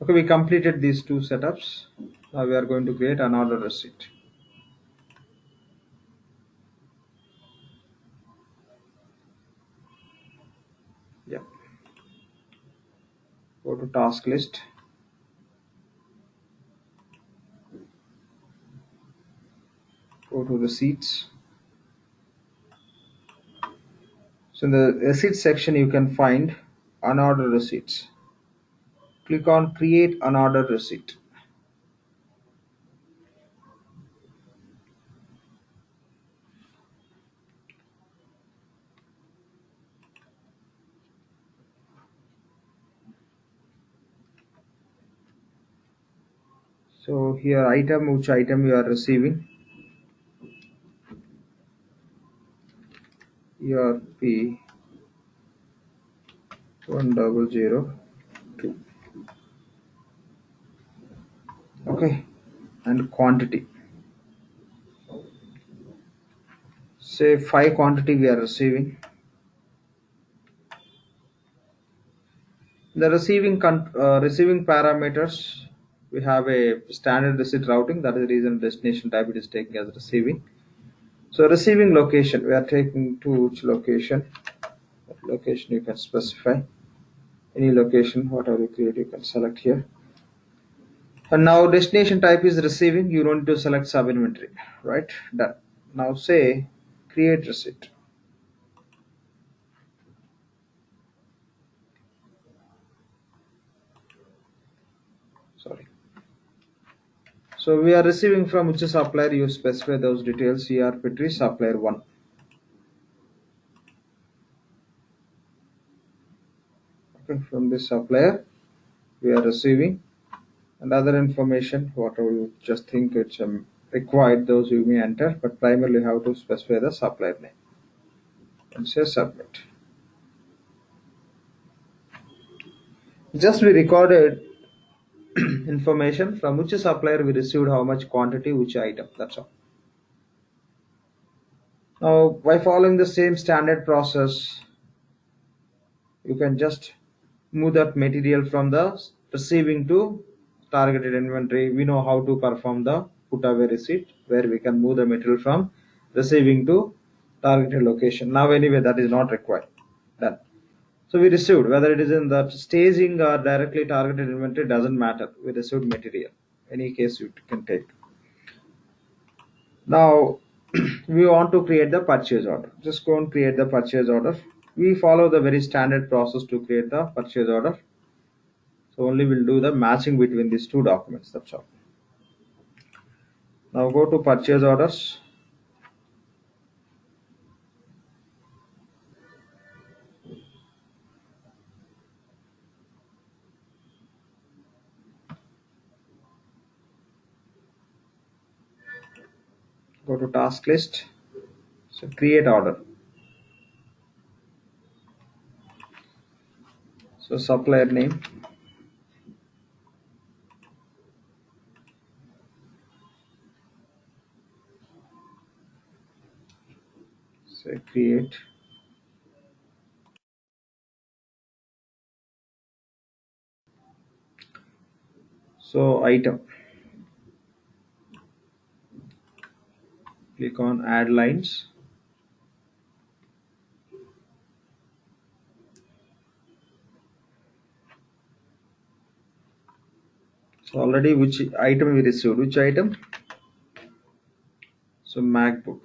Okay, we completed these two setups. Now we are going to create another receipt. Yeah. Go to task list. Go to receipts. So in the receipt section you can find unordered receipts. Click on create unordered receipt. So here item, which item you are receiving. ERP 1002. Okay, and quantity. Say 5 quantity we are receiving. The receiving parameters, we have a standard receipt routing. That is the reason destination type it is taking as receiving. So receiving location, we are taking to which location. That location you can specify. Any location, whatever you create, you can select here. And now destination type is receiving. You don't need to select sub inventory, right? Done. Now say create receipt. Sorry. So we are receiving from which supplier, you specify those details. ERP tree supplier 1. Okay, from this supplier we are receiving, and other information whatever you just think it's required, those you may enter, but primarily how to specify the supplier name and say submit. Just we recorded information from which supplier we received how much quantity, which item, that's all. Now by following the same standard process, you can just move that material from the receiving to targeted inventory. We know how to perform the put away receipt, where we can move the material from receiving to targeted location. Now anyway that is not required. Done. So we received, whether it is in the staging or directly targeted inventory, doesn't matter. We received material any case you can take. Now we want to create the purchase order. Just go and create the purchase order. We follow the very standard process to create the purchase order. So only we'll do the matching between these two documents, that's all. Now go to purchase orders. Go to task list. So create order. So supplier name. Say create. So item. Click on add lines. So already which item we received? Which item? So MacBook.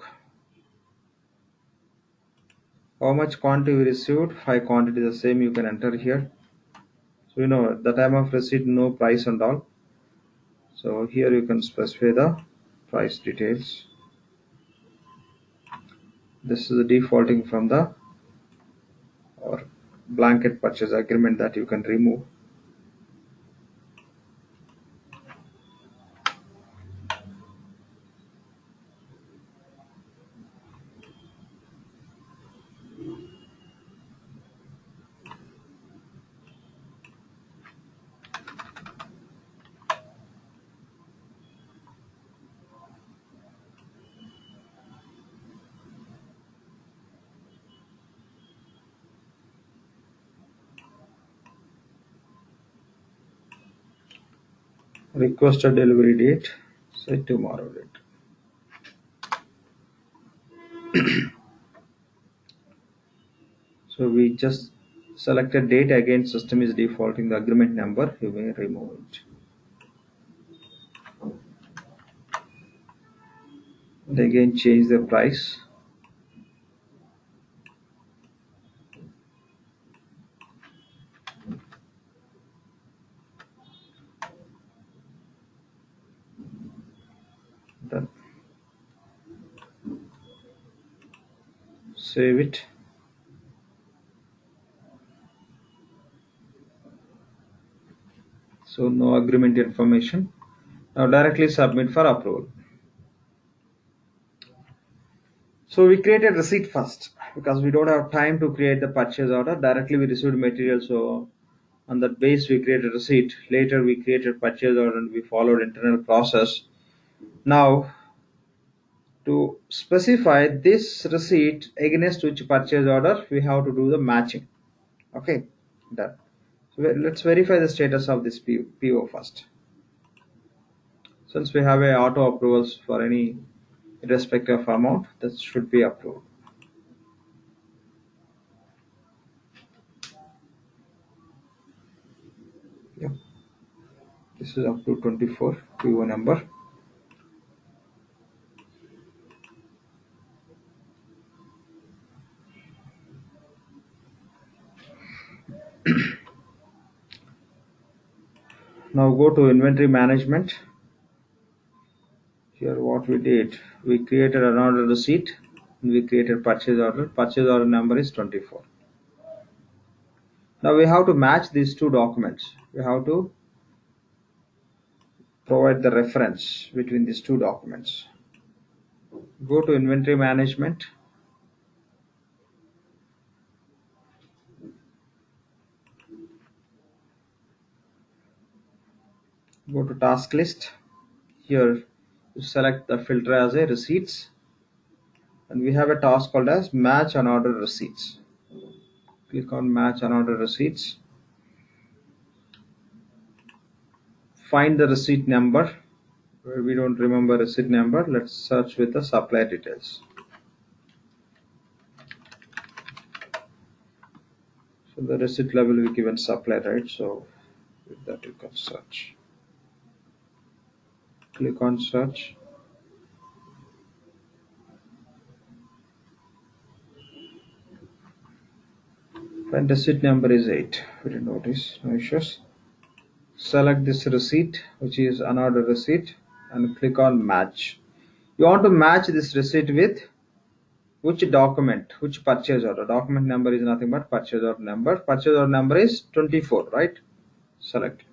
How much quantity we received? 5 quantity, the same you can enter here. So at the time of receipt, no price and all. So here you can specify the price details. This is the defaulting from the or blanket purchase agreement that you can remove. Requested delivery date, say tomorrow date. So we just selected date, again system is defaulting the agreement number, you may remove it. And again change the price. Done. Save it. So no agreement information. Now directly submit for approval. So we created receipt first because we don't have time to create the purchase order. Directly we received material, so on that base we created receipt. Later we created purchase order and we followed internal process. Now to specify this receipt against which purchase order, we have to do the matching. Okay, done. So let's verify the status of this PO first. Since we have a auto approvals for any irrespective of amount, that should be approved. Yeah, this is up to 24 PO number. Now go to inventory management. Here what we did, we created an order receipt and we created purchase order. Purchase order number is 24. Now we have to match these two documents. We have to provide the reference between these two documents. Go to inventory management. Go to task list. Here you select the filter as a receipts, and we have a task called as match unordered receipts. Click on match unordered receipts. Find the receipt number. We don't remember receipt number. Let's search with the supplier details. So the receipt level we given supplier, right? So with that you can search. Click on search. When receipt number is 8, we didn't notice, no issues. Select this receipt, which is unordered receipt, and click on match. You want to match this receipt with which document, which purchase order. Document number is nothing but purchase order number. Purchase order number is 24, right? Select it.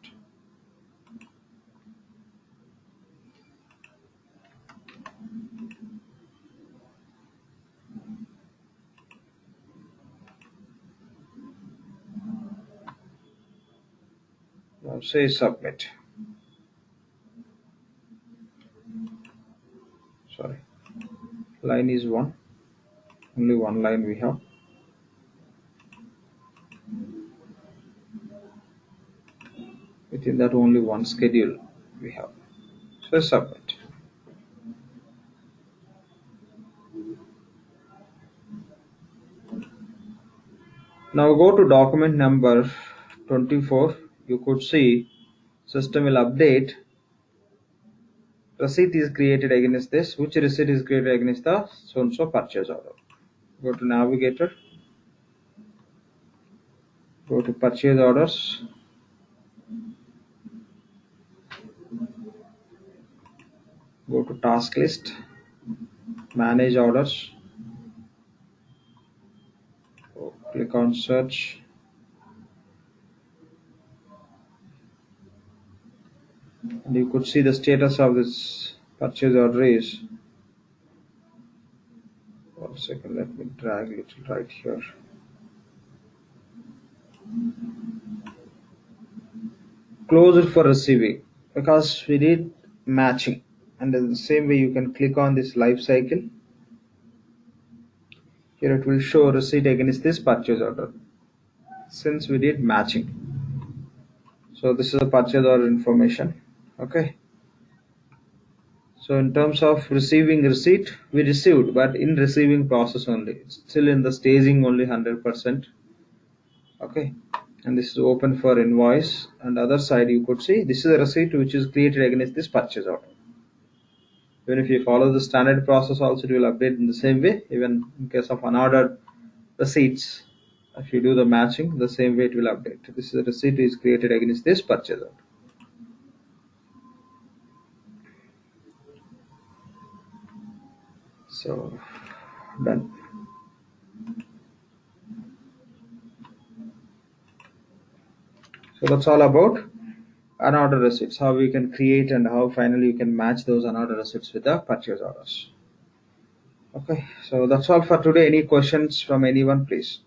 Now say submit. Sorry, line is 1, only one line we have. Within that only one schedule we have. So submit. Now go to document number 24. You could see system will update. Receipt is created against this. Which receipt is created against the so and so purchase order? Go to navigator. Go to purchase orders. Go to task list. Manage orders. Click on search. And you could see the status of this purchase order is. 1 second, let me drag it right here. Close it for receiving because we did matching, and in the same way you can click on this life cycle. Here it will show receipt against this purchase order since we did matching. So this is the purchase order information. Okay, so in terms of receiving receipt, we received, but in receiving process only. It's still in the staging only 100%. Okay, and this is open for invoice, and other side you could see this is a receipt which is created against this purchase order. Even if you follow the standard process also, it will update in the same way. Even in case of unordered receipts, if you do the matching, the same way it will update. This is a receipt is created against this purchase order. So done. So that's all about unordered receipts, how we can create and how finally you can match those unordered receipts with the purchase orders. Okay, so that's all for today. Any questions from anyone, please?